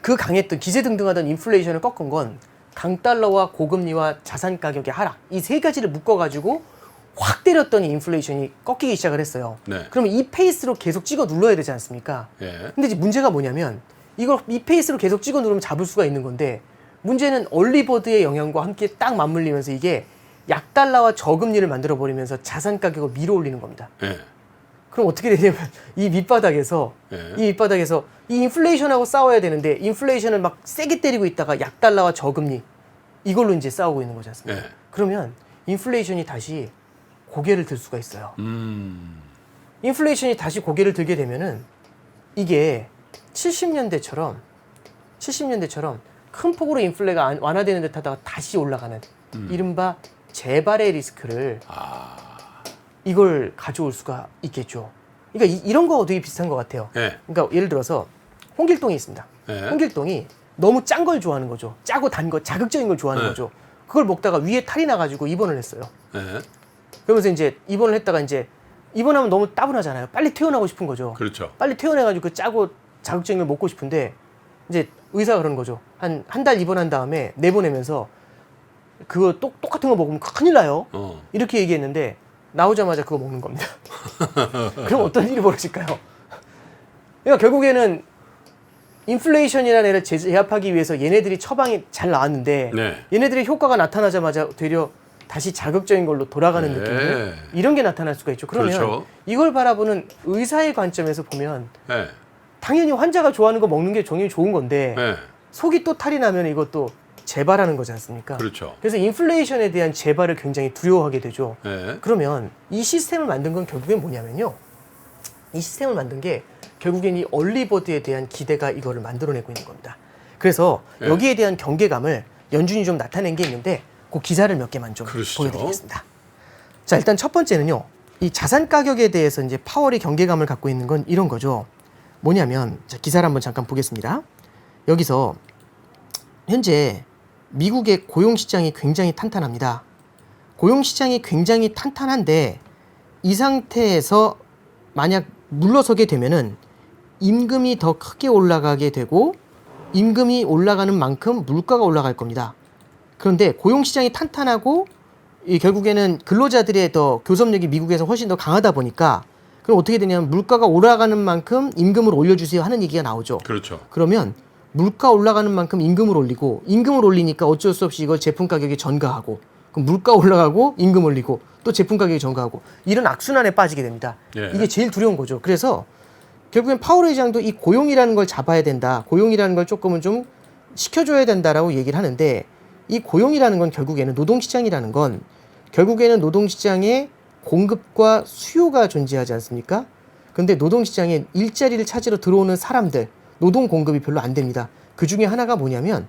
그 강했던 기세등등하던 인플레이션을 꺾은 건 강달러와 고금리와 자산 가격의 하락 이 세 가지를 묶어가지고 확 때렸더니 인플레이션이 꺾이기 시작을 했어요. 네. 그러면 이 페이스로 계속 찍어 눌러야 되지 않습니까? 예. 근데 이제 문제가 뭐냐면 이걸 이 페이스로 계속 찍어 누르면 잡을 수가 있는 건데 문제는 얼리버드의 영향과 함께 딱 맞물리면서 이게 약달러와 저금리를 만들어 버리면서 자산 가격을 밀어 올리는 겁니다. 예. 그럼 어떻게 되냐면 이 밑바닥에서 예. 이 인플레이션하고 싸워야 되는데 인플레이션을 막 세게 때리고 있다가 약달러와 저금리 이걸로 이제 싸우고 있는 거지 않습니까? 예. 그러면 인플레이션이 다시 고개를 들 수가 있어요. 인플레이션이 다시 고개를 들게 되면은 이게 70년대처럼 큰 폭으로 인플레가 완화되는 듯 하다가 다시 올라가는 이른바 재발의 리스크를 이걸 가져올 수가 있겠죠. 그러니까 이런 거와 되게 비슷한 것 같아요. 예. 그러니까 예를 들어서 홍길동이 있습니다. 예. 홍길동이 너무 짠 걸 좋아하는 거죠. 짜고 단 거, 자극적인 걸 좋아하는 네. 거죠. 그걸 먹다가 위에 탈이 나가지고 입원을 했어요. 예. 그러면서 이제 입원을 했다가 이제 입원하면 너무 따분하잖아요. 빨리 퇴원하고 싶은 거죠. 그렇죠. 빨리 퇴원해가지고 그 짜고 자극적인 걸 먹고 싶은데 이제 의사가 그러는 거죠. 한 달 입원한 다음에 내보내면서 그거 똑같은 거 먹으면 큰일 나요. 이렇게 얘기했는데 나오자마자 그거 먹는 겁니다. 그럼 어떤 일이 벌어질까요? 그러니까 결국에는 인플레이션이라는 애를 제압하기 위해서 얘네들이 처방이 잘 나왔는데 네. 얘네들의 효과가 나타나자마자 되려 다시 자극적인 걸로 돌아가는 네. 느낌 이런 게 나타날 수가 있죠. 그러면 그렇죠. 이걸 바라보는 의사의 관점에서 보면 예. 당연히 환자가 좋아하는 거 먹는 게 정말 좋은 건데 예. 속이 또 탈이 나면 이것도 재발하는 거지 않습니까? 그렇죠. 그래서 인플레이션에 대한 재발을 굉장히 두려워하게 되죠. 네. 그러면 이 시스템을 만든 건 결국엔 뭐냐면요. 이 시스템을 만든 게 결국엔 이 얼리버드에 대한 기대가 이거를 만들어내고 있는 겁니다. 그래서 네. 여기에 대한 경계감을 연준이 좀 나타낸 게 있는데 그 기사를 몇 개만 좀 그러시죠. 보여드리겠습니다. 자, 일단 첫 번째는요. 이 자산 가격에 대해서 이제 파월이 경계감을 갖고 있는 건 이런 거죠. 뭐냐면 자, 기사를 한번 잠깐 보겠습니다. 여기서 현재 미국의 고용 시장이 굉장히 탄탄합니다. 고용 시장이 굉장히 탄탄한데 이 상태에서 만약 물러서게 되면은 임금이 더 크게 올라가게 되고 임금이 올라가는 만큼 물가가 올라갈 겁니다. 그런데 고용 시장이 탄탄하고 결국에는 근로자들의 더 교섭력이 미국에서 훨씬 더 강하다 보니까 그럼 어떻게 되냐면 물가가 올라가는 만큼 임금을 올려주세요 하는 얘기가 나오죠. 그렇죠. 그러면 물가 올라가는 만큼 임금을 올리고 임금을 올리니까 어쩔 수 없이 이걸 제품 가격에 전가하고 그럼 물가 올라가고 임금 올리고 또 제품 가격에 전가하고 이런 악순환에 빠지게 됩니다. 예. 이게 제일 두려운 거죠. 그래서 결국엔 파월 의장도 이 고용이라는 걸 잡아야 된다. 고용이라는 걸 조금은 좀 시켜줘야 된다라고 얘기를 하는데 이 고용이라는 건 결국에는 노동시장이라는 건 결국에는 노동시장에 공급과 수요가 존재하지 않습니까? 근데 노동시장에 일자리를 찾으러 들어오는 사람들, 노동 공급이 별로 안 됩니다. 그 중에 하나가 뭐냐면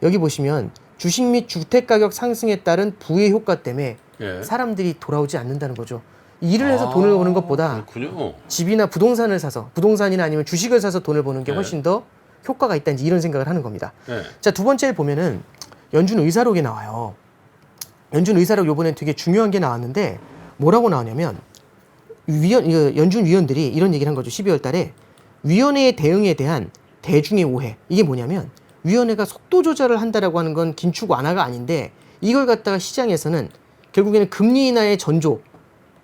여기 보시면 주식 및 주택 가격 상승에 따른 부의 효과 때문에 예. 사람들이 돌아오지 않는다는 거죠. 일을 해서 돈을 버는 것보다 그렇군요. 집이나 부동산을 사서 부동산이나 아니면 주식을 사서 돈을 버는 게 네. 훨씬 더 효과가 있다든지 이런 생각을 하는 겁니다. 네. 자, 두 번째를 보면은 연준 의사록이 나와요. 연준 의사록 요번에 되게 중요한 게 나왔는데 뭐라고 나오냐면 연준 위원들이 이런 얘기를 한 거죠. 12월 달에 위원회의 대응에 대한 대중의 오해. 이게 뭐냐면 위원회가 속도 조절을 한다라고 하는 건 긴축 완화가 아닌데 이걸 갖다가 시장에서는 결국에는 금리 인하의 전조,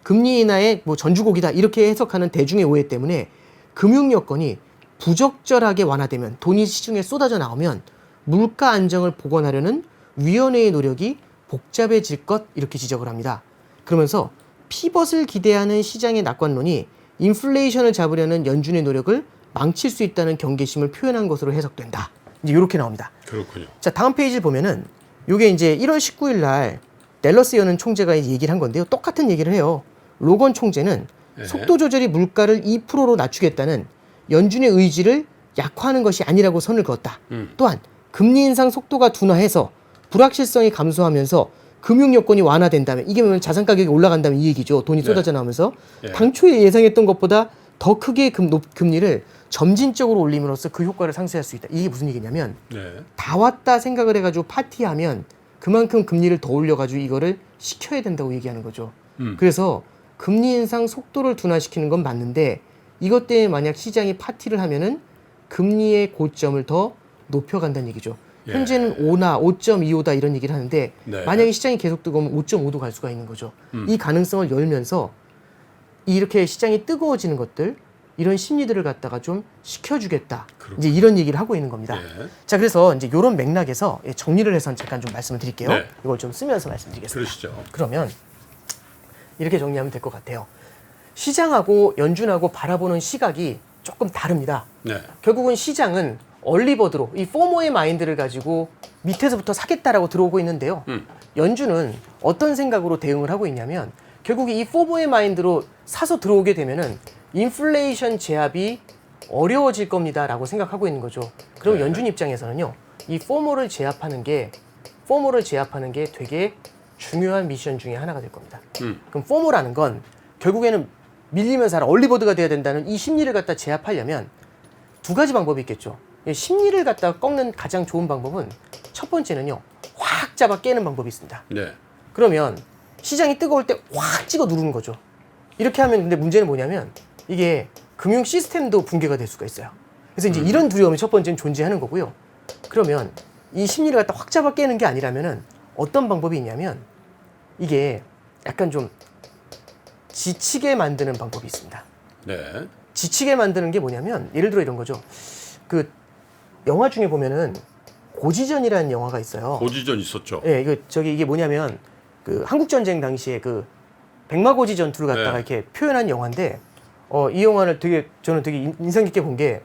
금리 인하의 뭐 전주곡이다 이렇게 해석하는 대중의 오해 때문에 금융 여건이 부적절하게 완화되면 돈이 시중에 쏟아져 나오면 물가 안정을 복원하려는 위원회의 노력이 복잡해질 것 이렇게 지적을 합니다. 그러면서 피벗을 기대하는 시장의 낙관론이 인플레이션을 잡으려는 연준의 노력을 망칠 수 있다는 경계심을 표현한 것으로 해석된다. 이제 이렇게 나옵니다. 그렇군요. 자, 다음 페이지를 보면은 요게 이제 1월 19일 날 댈러스 여는 총재가 얘기를 한 건데요. 똑같은 얘기를 해요. 로건 총재는 네. 속도 조절이 물가를 2%로 낮추겠다는 연준의 의지를 약화하는 것이 아니라고 선을 그었다. 또한 금리 인상 속도가 둔화해서 불확실성이 감소하면서 금융 여건이 완화된다면 이게 뭐냐면 자산 가격이 올라간다면 이 얘기죠. 돈이 네. 쏟아져 나오면서 네. 당초에 예상했던 것보다 더 크게 금리를 점진적으로 올림으로써 그 효과를 상쇄할 수 있다. 이게 무슨 얘기냐면 네. 다 왔다 생각을 해가지고 파티하면 그만큼 금리를 더 올려가지고 이거를 시켜야 된다고 얘기하는 거죠. 그래서 금리 인상 속도를 둔화시키는 건 맞는데 이것 때문에 만약 시장이 파티를 하면은 금리의 고점을 더 높여간다는 얘기죠. 예. 현재는 5나 5.25다 이런 얘기를 하는데 네. 만약에 시장이 계속 뜨거우면 5.5도 갈 수가 있는 거죠. 이 가능성을 열면서 이렇게 시장이 뜨거워지는 것들 이런 심리들을 갖다가 좀 식혀주겠다. 이제 이런 얘기를 하고 있는 겁니다. 예. 자, 그래서 이제 이런 맥락에서 정리를 해서 잠깐 좀 말씀을 드릴게요. 네. 이걸 좀 쓰면서 말씀드리겠습니다. 그러시죠. 그러면 이렇게 정리하면 될 것 같아요. 시장하고 연준하고 바라보는 시각이 조금 다릅니다. 네. 결국은 시장은 얼리버드로 이 포모의 마인드를 가지고 밑에서부터 사겠다라고 들어오고 있는데요. 연준은 어떤 생각으로 대응을 하고 있냐면 결국 이 포모의 마인드로 사서 들어오게 되면은 인플레이션 제압이 어려워질 겁니다라고 생각하고 있는 거죠. 그럼 네. 연준 입장에서는요. 이 포모를 제압하는 게 되게 중요한 미션 중에 하나가 될 겁니다. 그럼 포모라는 건 결국에는 밀리면서 얼리버드가 돼야 된다는 이 심리를 갖다 제압하려면 두 가지 방법이 있겠죠. 이 심리를 갖다 꺾는 가장 좋은 방법은 첫 번째는요. 확 잡아 깨는 방법이 있습니다. 네. 그러면 시장이 뜨거울 때 확 찍어 누르는 거죠. 이렇게 하면 근데 문제는 뭐냐면 이게 금융 시스템도 붕괴가 될 수가 있어요. 그래서 이제 이런 두려움이 첫 번째는 존재하는 거고요. 그러면 이 심리를 갖다 확 잡아 깨는 게 아니라면은 어떤 방법이 있냐면 이게 약간 좀 지치게 만드는 방법이 있습니다. 네. 지치게 만드는 게 뭐냐면 예를 들어 이런 거죠. 그 영화 중에 보면은 고지전이라는 영화가 있어요. 고지전 있었죠. 예, 이게 뭐냐면 그 한국 전쟁 당시에 그 백마고지 전투를 갖다가 네. 이렇게 표현한 영화인데 이 영화를 저는 되게 인상 깊게 본 게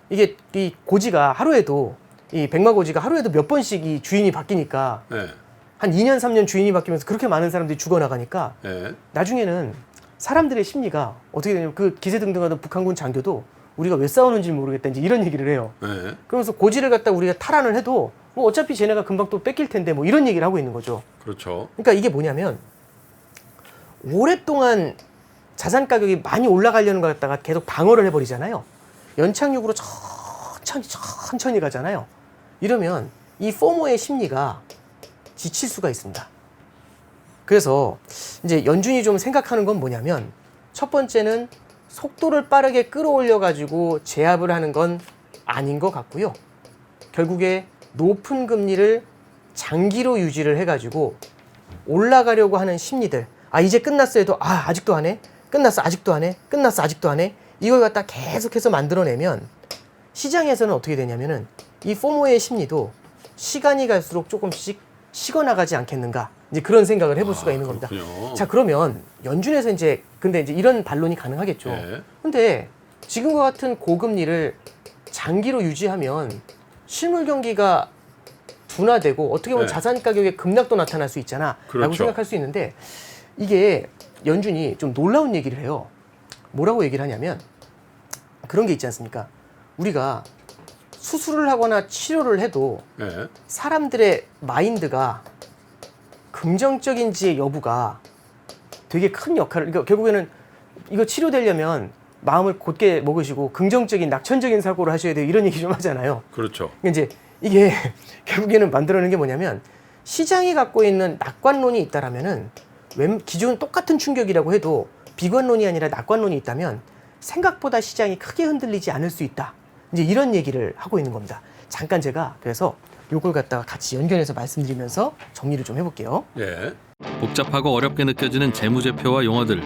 이게 이 고지가 하루에도 이 백마고지가 하루에도 몇 번씩 이 주인이 바뀌니까 네. 한 2년 3년 주인이 바뀌면서 그렇게 많은 사람들이 죽어나가니까 네. 나중에는 사람들의 심리가 어떻게 되냐면 그 기세등등하던 북한군 장교도 우리가 왜 싸우는지 모르겠다 이제 이런 얘기를 해요. 네. 그러면서 고지를 갖다 우리가 탈환을 해도 뭐 어차피 쟤네가 금방 또 뺏길 텐데 뭐 이런 얘기를 하고 있는 거죠. 그렇죠. 그러니까 이게 뭐냐면 오랫동안 자산 가격이 많이 올라가려는 것 갖다가 계속 방어를 해버리잖아요. 연착륙으로 천천히 가잖아요. 이러면 이 포모의 심리가 지칠 수가 있습니다. 그래서 이제 연준이 좀 생각하는 건 뭐냐면 첫 번째는 속도를 빠르게 끌어올려 가지고 제압을 하는 건 아닌 것 같고요. 결국에 높은 금리를 장기로 유지를 해가지고 올라가려고 하는 심리들, 아 이제 끝났어 해도 아 아직도 안 해, 끝났어 아직도 안 해, 끝났어 아직도 안 해, 이걸 갖다 계속해서 만들어내면 시장에서는 어떻게 되냐면은 이 포모의 심리도 시간이 갈수록 조금씩 식어나가지 않겠는가, 이제 그런 생각을 해볼 수가 있는 겁니다. 그렇군요. 자, 그러면 연준에서 근데 이제 이런 반론이 가능하겠죠. 네. 근데 지금과 같은 고금리를 장기로 유지하면 실물 경기가 둔화되고 어떻게 보면 네. 자산 가격의 급락도 나타날 수 있잖아 라고 그렇죠. 생각할 수 있는데, 이게 연준이 좀 놀라운 얘기를 해요. 뭐라고 얘기를 하냐면 그런 게 있지 않습니까? 우리가 수술을 하거나 치료를 해도 네. 사람들의 마인드가 긍정적인지의 여부가 되게 큰 역할을, 그러니까 결국에는 이거 치료되려면 마음을 곧게 먹으시고 긍정적인 낙천적인 사고를 하셔야 돼요, 이런 얘기 좀 하잖아요. 그렇죠. 그러니까 이제 이게 결국에는 만들어내는 게 뭐냐면 시장이 갖고 있는 낙관론이 있다라면은 기존 똑같은 충격이라고 해도 비관론이 아니라 낙관론이 있다면 생각보다 시장이 크게 흔들리지 않을 수 있다, 이제 이런 얘기를 하고 있는 겁니다. 잠깐 제가 그래서 요걸 갖다가 같이 연결해서 말씀드리면서 정리를 좀 해볼게요. 예. 복잡하고 어렵게 느껴지는 재무제표와 용어들,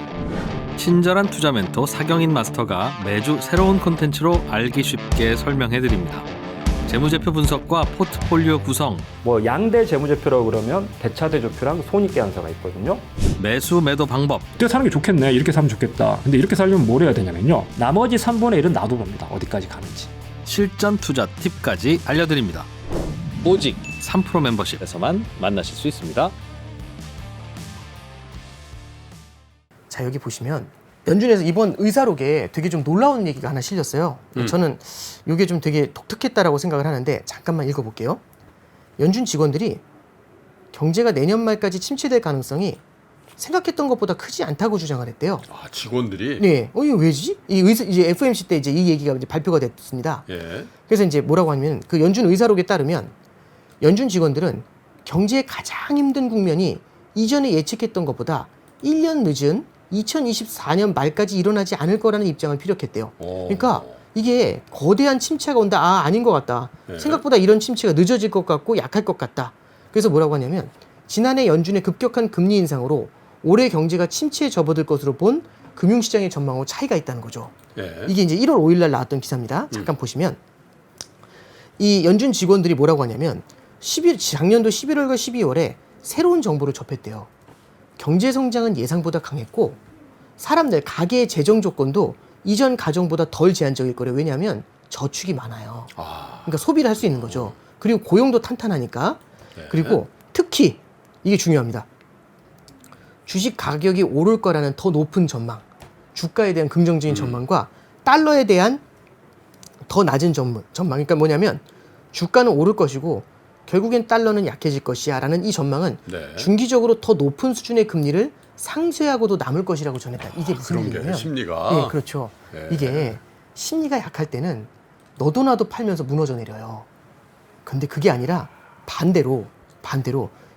친절한 투자 멘토 사경인 마스터가 매주 새로운 콘텐츠로 알기 쉽게 설명해드립니다. 재무제표 분석과 포트폴리오 구성, 뭐 양대 재무제표라고 그러면 대차대조표랑 손익계산서가 있거든요. 매수 매도 방법, 이렇게 사는 게 좋겠네, 이렇게 사면 좋겠다. 근데 이렇게 살려면 뭘 해야 되냐면요, 나머지 3분의 1은 놔둬봅니다. 어디까지 가는지. 실전 투자 팁까지 알려드립니다. 오직 3프로 멤버십에서만 만나실 수 있습니다. 자, 여기 보시면 연준에서 이번 의사록에 되게 좀 놀라운 얘기가 하나 실렸어요. 저는 이게 좀 되게 독특했다라고 생각을 하는데 잠깐만 읽어볼게요. 연준 직원들이 경제가 내년 말까지 침체될 가능성이 생각했던 것보다 크지 않다고 주장을 했대요. 아, 직원들이. 네, 이거 왜지? 이제 FOMC 때 이제 이 얘기가 이제 발표가 됐습니다. 예. 그래서 이제 뭐라고 하냐면 그 연준 의사록에 따르면 연준 직원들은 경제의 가장 힘든 국면이 이전에 예측했던 것보다 1년 늦은 2024년 말까지 일어나지 않을 거라는 입장을 피력했대요. 그러니까 이게 거대한 침체가 온다, 아닌 것 같다. 네. 생각보다 이런 침체가 늦어질 것 같고 약할 것 같다. 그래서 뭐라고 하냐면 지난해 연준의 급격한 금리 인상으로 올해 경제가 침체에 접어들 것으로 본 금융시장의 전망하고 차이가 있다는 거죠. 예. 이게 이제 1월 5일 날 나왔던 기사입니다. 잠깐 보시면 이 연준 직원들이 뭐라고 하냐면 작년도 11월과 12월에 새로운 정보를 접했대요. 경제 성장은 예상보다 강했고 사람들 가계의 재정 조건도 이전 가정보다 덜 제한적일 거래요. 왜냐하면 저축이 많아요. 그러니까 소비를 할 수 있는 거죠. 그리고 고용도 탄탄하니까. 네. 그리고 특히 이게 중요합니다. 주식 가격이 오를 거라는 더 높은 전망, 주가에 대한 긍정적인 전망과 달러에 대한 더 낮은 전망. 그러니까 뭐냐면 주가는 오를 것이고 결국엔 달러는 약해질 것이야 라는 이 전망은 네. 중기적으로 더 높은 수준의 금리를 상쇄하고도 남을 것이라고 전했다. 이게 무슨 그런 게 얘기냐면 심리가. 예, 그렇죠. 예. 이게 심리가 약할 때는 너도 나도 팔면서 무너져 내려요. 근데 그게 아니라 반대로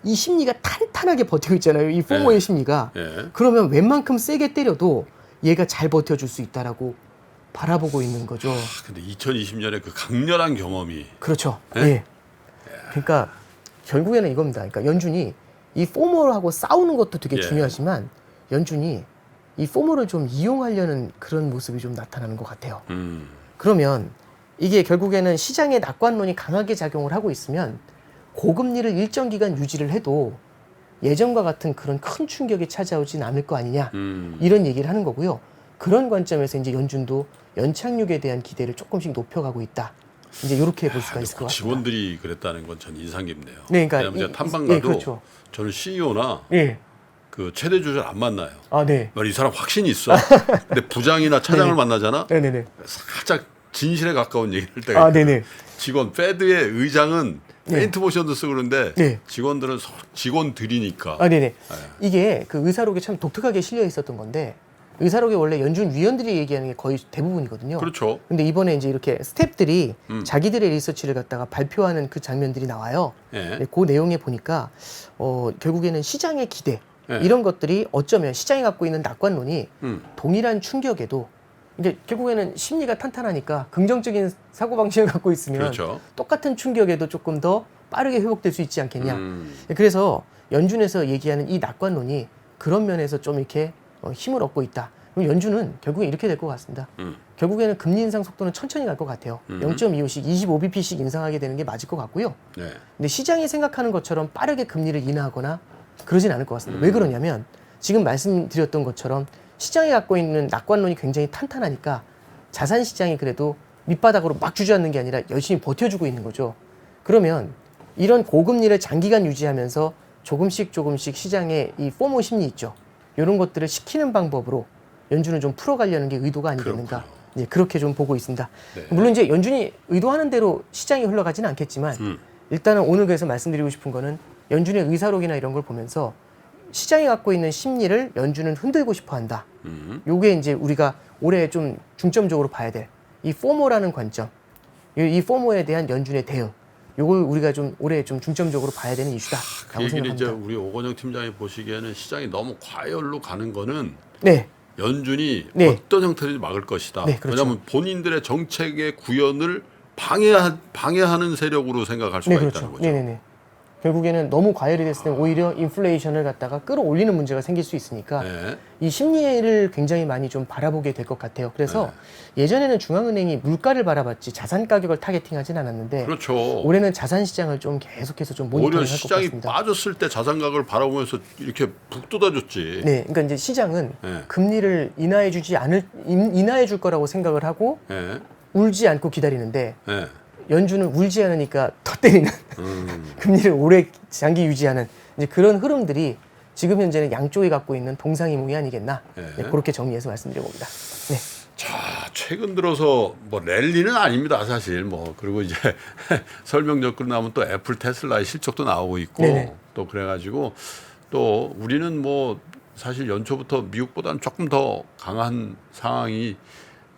이 심리가 탄탄하게 버티고 있잖아요. 이 포모의 예. 심리가. 예. 그러면 웬만큼 세게 때려도 얘가 잘 버텨줄 수 있다라고 바라보고 있는 거죠. 근데 2020년에 그 강렬한 경험이. 그렇죠. 예? 예. 그러니까 결국에는 이겁니다. 그러니까 연준이 이 포모하고 싸우는 것도 되게 예. 중요하지만 연준이 이 포모를 좀 이용하려는 그런 모습이 좀 나타나는 것 같아요. 그러면 이게 결국에는 시장의 낙관론이 강하게 작용을 하고 있으면 고금리를 일정 기간 유지를 해도 예전과 같은 그런 큰 충격이 찾아오진 않을 거 아니냐, 이런 얘기를 하는 거고요. 그런 관점에서 이제 연준도 연착륙에 대한 기대를 조금씩 높여가고 있다, 이제 이렇게 볼 수가 있을 것 같습니다. 직원들이 그랬다는 건 전 인상 깊네요. 네, 그러니까 왜냐하면 제가 탐방 예, 가도 그렇죠. 저는 CEO나 예. 그 최대 주주를 안 만나요. 아, 네. 이 사람 확신이 있어. 근데 부장이나 차장을 네. 만나잖아. 네네네. 살짝 진실에 가까운 얘기를 할 때가 아, 있거든. 네네. 직원 패드의 의장은 네. 페인트 모션도 쓰고 그러는데 네. 직원들은 직원들이니까. 아, 네네. 이게 그 의사록에 참 독특하게 실려 있었던 건데 의사록에 원래 연준 위원들이 얘기하는 게 거의 대부분이거든요. 그렇죠. 근데 이번에 이제 이렇게 스태프들이 자기들의 리서치를 갖다가 발표하는 그 장면들이 나와요. 예. 근데 그 내용에 보니까 결국에는 시장의 기대 예. 이런 것들이 어쩌면 시장이 갖고 있는 낙관론이 음. 동일한 충격에도 이제 결국에는 심리가 탄탄하니까 긍정적인 사고방식을 갖고 있으면 그렇죠. 똑같은 충격에도 조금 더 빠르게 회복될 수 있지 않겠냐. 음. 그래서 연준에서 얘기하는 이 낙관론이 그런 면에서 좀 이렇게 힘을 얻고 있다. 그럼 연준은 결국에 이렇게 될 것 같습니다. 결국에는 금리 인상 속도는 천천히 갈 것 같아요. 0.25씩 25bp씩 인상하게 되는 게 맞을 것 같고요. 네. 근데 시장이 생각하는 것처럼 빠르게 금리를 인하하거나 그러진 않을 것 같습니다. 왜 그러냐면 지금 말씀드렸던 것처럼 시장이 갖고 있는 낙관론이 굉장히 탄탄하니까 자산 시장이 그래도 밑바닥으로 막 주저앉는 게 아니라 열심히 버텨주고 있는 거죠. 그러면 이런 고금리를 장기간 유지하면서 조금씩 시장의 이 포모 심리 있죠. 이런 것들을 시키는 방법으로 연준은 좀 풀어가려는 게 의도가 아니겠는가. 네, 그렇게 좀 보고 있습니다. 네. 물론 이제 연준이 의도하는 대로 시장이 흘러가지는 않겠지만 일단은 오늘 그래서 말씀드리고 싶은 거는 연준의 의사록이나 이런 걸 보면서 시장이 갖고 있는 심리를 연준은 흔들고 싶어 한다. 요게 이제 우리가 올해 좀 중점적으로 봐야 될 이 포모라는 관점, 이 포모에 대한 연준의 대응, 요걸 우리가 좀 올해 좀 중점적으로 봐야 되는 그 이슈다라고 얘기는 이제 생각합니다. 우리 오건영 팀장이 보시기에는 시장이 너무 과열로 가는 거는 네, 연준이 네. 어떤 형태든지 막을 것이다. 네, 그렇죠. 왜냐하면 본인들의 정책의 구현을 방해하는 세력으로 생각할 수가 네, 그렇죠. 있다는 거죠. 네네네. 결국에는 너무 과열이 됐을 때 오히려 인플레이션을 갖다가 끌어올리는 문제가 생길 수 있으니까 네. 이 심리를 굉장히 많이 좀 바라보게 될 것 같아요. 그래서 예전에는 중앙은행이 물가를 바라봤지 자산 가격을 타겟팅하진 않았는데 그렇죠. 올해는 자산 시장을 좀 계속해서 좀 오히려 모니터링할 것 시장이 같습니다. 빠졌을 때 자산 가격을 바라보면서 이렇게 북돋아줬지. 네, 그러니까 이제 시장은 네. 금리를 인하해 줄 거라고 생각을 하고 네. 울지 않고 기다리는데 네. 연준은 울지 않으니까 더 때리는 금리를 오래 장기 유지하는 이제 그런 흐름들이 지금 현재는 양쪽이 갖고 있는 동상이몽이 아니겠나. 네. 네, 그렇게 정리해서 말씀드려봅니다. 네. 자, 최근 들어서 뭐 랠리는 아닙니다, 사실. 뭐 그리고 이제 설명적 끝나면 또 애플, 테슬라의 실적도 나오고 있고 네네. 또 그래가지고 또 우리는 뭐 사실 연초부터 미국보다는 조금 더 강한 상황이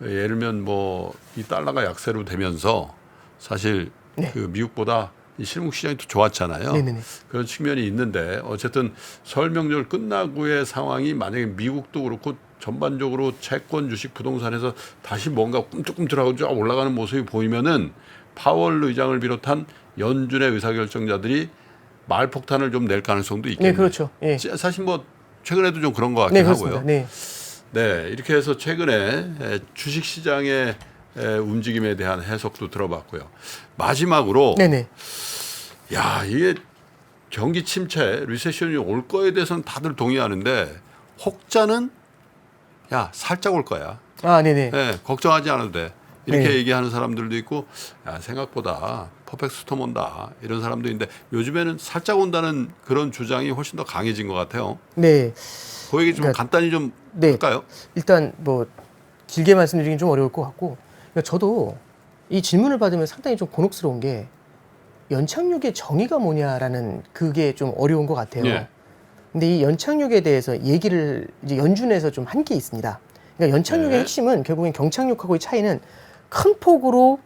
예를 들면 뭐 이 달러가 약세로 되면서 사실 네. 그 미국보다 이 실물 시장이 더 좋았잖아요. 네네네. 그런 측면이 있는데 어쨌든 설 명절 끝나고의 상황이 만약에 미국도 그렇고 전반적으로 채권, 주식, 부동산에서 다시 뭔가 꿈틀꿈틀하고 쫙 올라가는 모습이 보이면은 파월 의장을 비롯한 연준의 의사결정자들이 말폭탄을 좀 낼 가능성도 있겠네요. 네, 그렇죠. 예. 사실 뭐 최근에도 좀 그런 것 같긴 네, 하고요. 그렇습니다. 네. 네, 이렇게 해서 최근에 주식 시장의 움직임에 대한 해석도 들어봤고요. 마지막으로 네네. 야, 이게 경기 침체, 리세션이 올 거에 대해서는 다들 동의하는데 혹자는 야, 살짝 올 거야. 아, 네네. 네, 걱정하지 않아도 돼. 이렇게 네. 얘기하는 사람들도 있고 야, 생각보다 퍼펙트 스톰 온다. 이런 사람도 있는데 요즘에는 살짝 온다는 그런 주장이 훨씬 더 강해진 것 같아요. 네. 그 얘기 좀 그러니까, 간단히 좀 네. 할까요? 일단 뭐 길게 말씀드리긴 좀 어려울 것 같고 그러니까 저도 이 질문을 받으면 상당히 좀 곤혹스러운 게 연착륙의 정의가 뭐냐라는 그게 좀 어려운 것 같아요. 예. 근데 이 연착륙에 대해서 얘기를 이제 연준에서 좀 한 게 있습니다. 그러니까 연착륙의 네. 핵심은 결국엔 경착륙하고의 차이는 큰 폭으로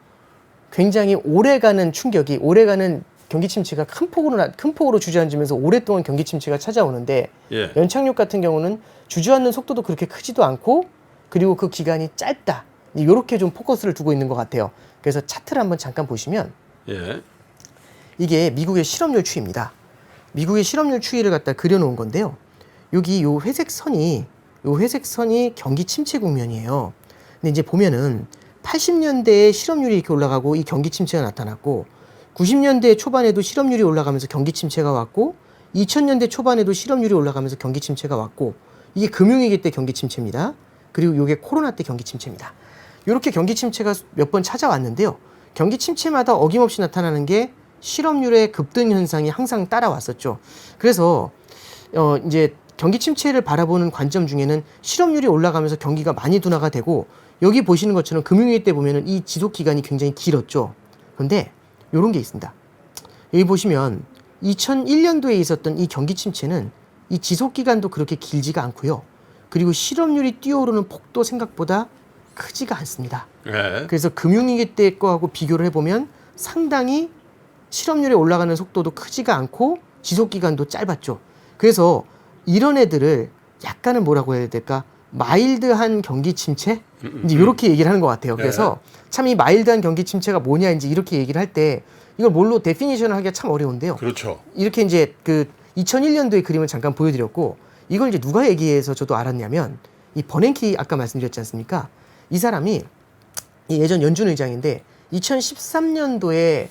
굉장히 오래가는 충격이 오래가는 경기 침체가 큰 폭으로 주저앉으면서 오랫동안 경기 침체가 찾아오는데 예. 연착륙 같은 경우는 주저앉는 속도도 그렇게 크지도 않고 그리고 그 기간이 짧다. 이렇게 좀 포커스를 두고 있는 것 같아요. 그래서 차트를 한번 잠깐 보시면 예. 이게 미국의 실업률 추이입니다. 미국의 실업률 추이를 갖다 그려놓은 건데요. 여기 요 회색 선이 경기 침체 국면이에요. 근데 이제 보면은 80년대에 실업률이 이렇게 올라가고 이 경기 침체가 나타났고 90년대 초반에도 실업률이 올라가면서 경기 침체가 왔고 2000년대 초반에도 실업률이 올라가면서 경기 침체가 왔고 이게 금융위기 때 경기 침체입니다. 그리고 이게 코로나 때 경기 침체입니다. 이렇게 경기 침체가 몇 번 찾아왔는데요. 경기 침체마다 어김없이 나타나는 게 실업률의 급등 현상이 항상 따라왔었죠. 그래서 이제 경기 침체를 바라보는 관점 중에는 실업률이 올라가면서 경기가 많이 둔화가 되고 여기 보시는 것처럼 금융위기 때 보면은 이 지속 기간이 굉장히 길었죠. 그런데 이런 게 있습니다. 여기 보시면 2001년도에 있었던 이 경기 침체는 이 지속 기간도 그렇게 길지가 않고요. 그리고 실업률이 뛰어오르는 폭도 생각보다 크지가 않습니다. 예. 그래서 금융위기 때 거하고 비교를 해보면 상당히 실업률이 올라가는 속도도 크지가 않고 지속 기간도 짧았죠. 그래서 이런 애들을 약간은 뭐라고 해야 될까? 마일드한 경기 침체? 이제 이렇게 얘기를 하는 것 같아요. 그래서 참 이 마일드한 경기 침체가 뭐냐 이제 이렇게 얘기를 할 때 이걸 뭘로 데피니션을 하기가 참 어려운데요. 그렇죠. 이렇게 이제 그 2001년도의 그림을 잠깐 보여드렸고 이걸 이제 누가 얘기해서 저도 알았냐면 이 버냉키 아까 말씀드렸지 않습니까? 이 사람이 이 예전 연준 의장인데 2013년도에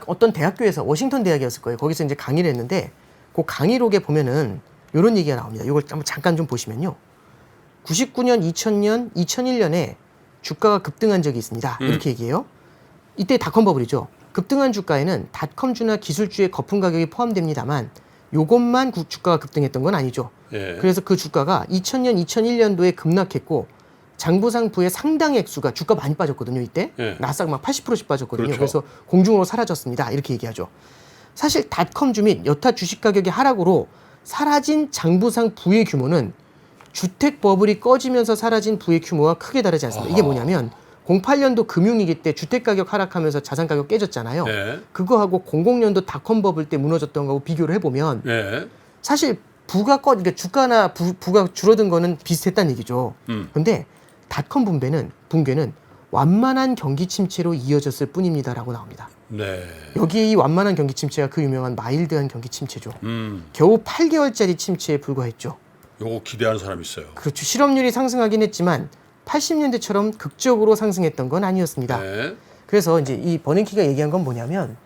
어떤 대학교에서 워싱턴 대학이었을 거예요. 거기서 이제 강의를 했는데 그 강의록에 보면은 이런 얘기가 나옵니다. 이걸 한번 잠깐 좀 보시면요. 99년, 2000년, 2001년에 주가가 급등한 적이 있습니다. 이렇게 얘기해요. 이때 닷컴 버블이죠. 급등한 주가에는 닷컴주나 기술주의 거품 가격이 포함됩니다만 요것만 주가가 급등했던 건 아니죠. 예. 그래서 그 주가가 2000년, 2001년도에 급락했고 장부상부의 상당 액수가 주가 많이 빠졌거든요. 이때 예. 나스닥 막 80%씩 빠졌거든요. 그렇죠. 그래서 공중으로 사라졌습니다. 이렇게 얘기하죠. 사실 닷컴주 및 여타 주식 가격의 하락으로 사라진 장부상 부의 규모는 주택 버블이 꺼지면서 사라진 부의 규모와 크게 다르지 않습니다. 이게 뭐냐면 08년도 금융위기 때 주택 가격 하락하면서 자산 가격 깨졌잖아요. 예. 그거하고 00년도 닷컴 버블 때 무너졌던 거하고 비교를 해보면 예. 사실 그러니까 주가나 부가 줄어든 거는 비슷했다는 얘기죠. 그런데 닷컴 붕괴는 완만한 경기 침체로 이어졌을 뿐입니다라고 나옵니다. 네. 여기 이 완만한 경기 침체가 그 유명한 마일드한 경기 침체죠. 겨우 8개월짜리 침체에 불과했죠. 요거 기대하는 사람 있어요. 그렇죠. 실업률이 상승하긴 했지만 80년대처럼 극적으로 상승했던 건 아니었습니다. 네. 그래서 이제 이 버냉키가 얘기한 건 뭐냐면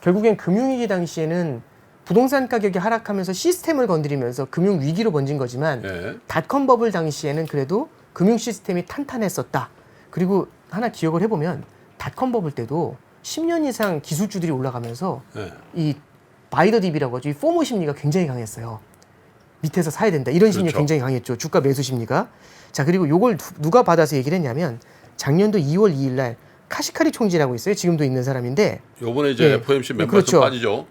결국엔 금융위기 당시에는 부동산 가격이 하락하면서 시스템을 건드리면서 금융위기로 번진 거지만 네. 닷컴 버블 당시에는 그래도 금융 시스템이 탄탄했었다. 그리고 하나 기억을 해보면 닷컴 버블 때도 10년 이상 기술주들이 올라가면서 네. 이 바이더 딥이라고 하죠. 이 포모 심리가 굉장히 강했어요. 밑에서 사야 된다. 이런 심리가 그렇죠. 굉장히 강했죠. 주가 매수 심리가. 자, 그리고 요걸 누가 받아서 얘기를 했냐면 작년도 2월 2일 날 카시카리 총재라고 있어요. 지금도 있는 사람인데 요번에 이제 예. FOMC 멤버십 그렇죠. 빠지죠.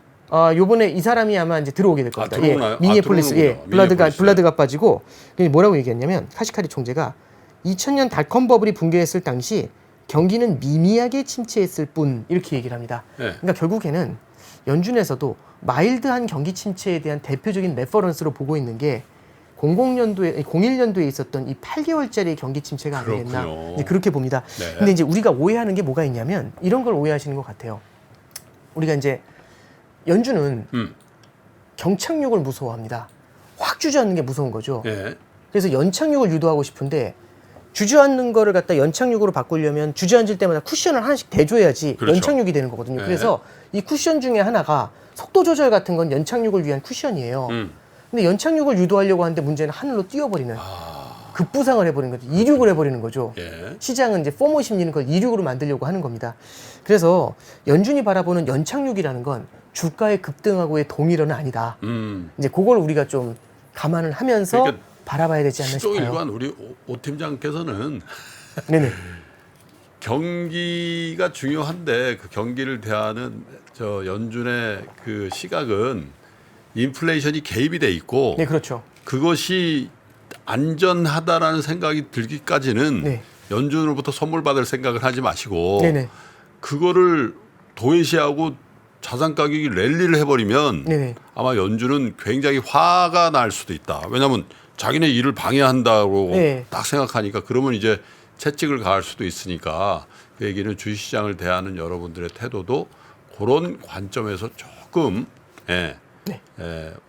요번에 이 사람이 아마 이제 들어오게 될 겁니다. 들어오나요? 미니애폴리스, 들어오는군요. 블라드가 빠지고 뭐라고 얘기했냐면 카시카리 총재가 2000년 닷컴 버블이 붕괴했을 당시 경기는 미미하게 침체했을 뿐 이렇게 얘기를 합니다. 네. 그러니까 결국에는 연준에서도 마일드한 경기 침체에 대한 대표적인 레퍼런스로 보고 있는 게 01년도에 있었던 이 8개월짜리 경기 침체가 아니겠나 그렇군요. 이제 그렇게 봅니다. 네. 근데 이제 우리가 오해하는 게 뭐가 있냐면 이런 걸 오해하시는 것 같아요. 우리가 이제 연준은 경착륙을 무서워합니다. 확 주저앉는 게 무서운 거죠. 예. 그래서 연착륙을 유도하고 싶은데 주저앉는 거를 갖다 연착륙으로 바꾸려면 주저앉을 때마다 쿠션을 하나씩 대줘야지 그렇죠. 연착륙이 되는 거거든요. 네. 그래서 이 쿠션 중에 하나가 속도 조절 같은 건 연착륙을 위한 쿠션이에요. 근데 연착륙을 유도하려고 하는데 문제는 하늘로 뛰어버리는 급부상을 해버리는 거죠. 이륙을 해버리는 거죠. 예. 시장은 이제 포모 심리는 걸 이륙으로 만들려고 하는 겁니다. 그래서 연준이 바라보는 연착륙이라는 건 주가의 급등하고의 동일어는 아니다. 이제 그걸 우리가 좀 감안을 하면서 그러니까 바라봐야 되지 않나 시종 싶어요. 일관 우리 오 팀장께서는 네네. 경기가 중요한데 그 경기를 대하는 저 연준의 그 시각은 인플레이션이 개입이 돼 있고 네, 그렇죠. 그것이 안전하다라는 생각이 들기까지는 네. 연준으로부터 선물 받을 생각을 하지 마시고 네네. 그거를 도외시하고 자산 가격이 랠리를 해버리면 네네. 아마 연준은 굉장히 화가 날 수도 있다. 왜냐하면 자기네 일을 방해한다고 네. 딱 생각하니까 그러면 이제 채찍을 가할 수도 있으니까 그 얘기는 주식시장을 대하는 여러분들의 태도도 그런 관점에서 조금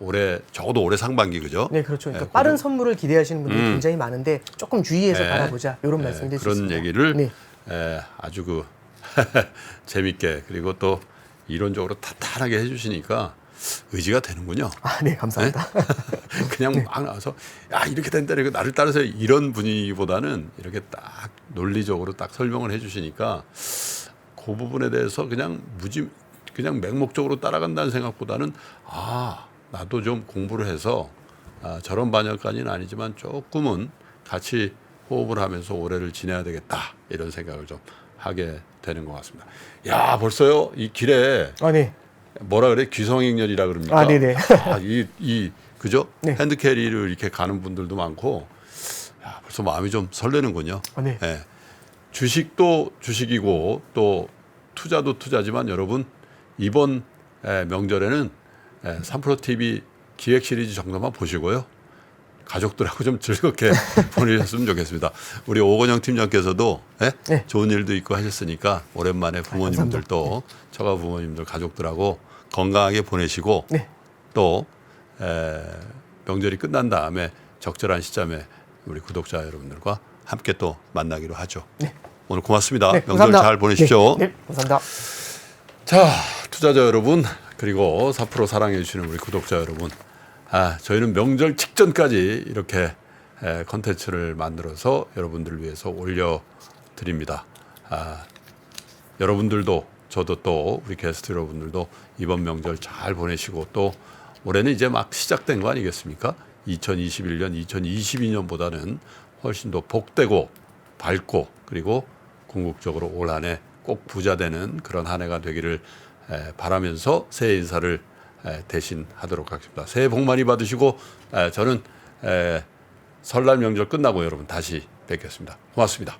올해 적어도 올해 상반기 그죠? 네, 그렇죠. 그러니까 네, 빠른 그런- 선물을 기대하시는 분들이 굉장히 많은데 조금 주의해서 네. 바라보자 이런 말씀드릴 수 그런 있습니다. 얘기를 네. 아주 그 재밌게 그리고 또 이론적으로 탄탄하게 해주시니까 의지가 되는군요. 아, 네, 감사합니다. 그냥 막 나와서 야 이렇게 된다 이거 나를 따라서 이런 분위기보다는 이렇게 딱 논리적으로 딱 설명을 해주시니까 그 부분에 대해서 그냥 그냥 맹목적으로 따라간다는 생각보다는 나도 좀 공부를 해서 저런 반역까지는 아니지만 조금은 같이 호흡을 하면서 올해를 지내야 되겠다 이런 생각을 좀 하게 되는 것 같습니다. 야, 벌써요 이 길에 네. 뭐라 그래, 귀성행렬이라 그럽니까? 네네. 그죠? 네. 핸드캐리를 이렇게 가는 분들도 많고, 야, 벌써 마음이 좀 설레는군요. 네. 예. 주식도 주식이고 또 투자도 투자지만 여러분 이번 명절에는 3프로 TV 기획 시리즈 정도만 보시고요. 가족들하고 좀 즐겁게 보내셨으면 좋겠습니다. 우리 오건영 팀장께서도 네. 좋은 일도 있고 하셨으니까 오랜만에 부모님들도 처가 부모님들 가족들하고 건강하게 보내시고 네. 또 명절이 끝난 다음에 적절한 시점에 우리 구독자 여러분들과 함께 또 만나기로 하죠. 네. 오늘 고맙습니다. 네, 명절 감사합니다. 잘 보내십시오. 네, 감사합니다. 자, 투자자 여러분 그리고 4프로 사랑해 주시는 우리 구독자 여러분, 저희는 명절 직전까지 이렇게 컨텐츠를 만들어서 여러분들을 위해서 올려드립니다. 여러분들도 저도 또 우리 게스트 여러분들도 이번 명절 잘 보내시고 또 올해는 이제 막 시작된 거 아니겠습니까? 2021년, 2022년보다는 훨씬 더 복되고 밝고 그리고 궁극적으로 올 한 해 꼭 부자 되는 그런 한 해가 되기를 바라면서 새해 인사를 대신 하도록 하겠습니다. 새해 복 많이 받으시고 저는 설날 명절 끝나고 여러분 다시 뵙겠습니다. 고맙습니다.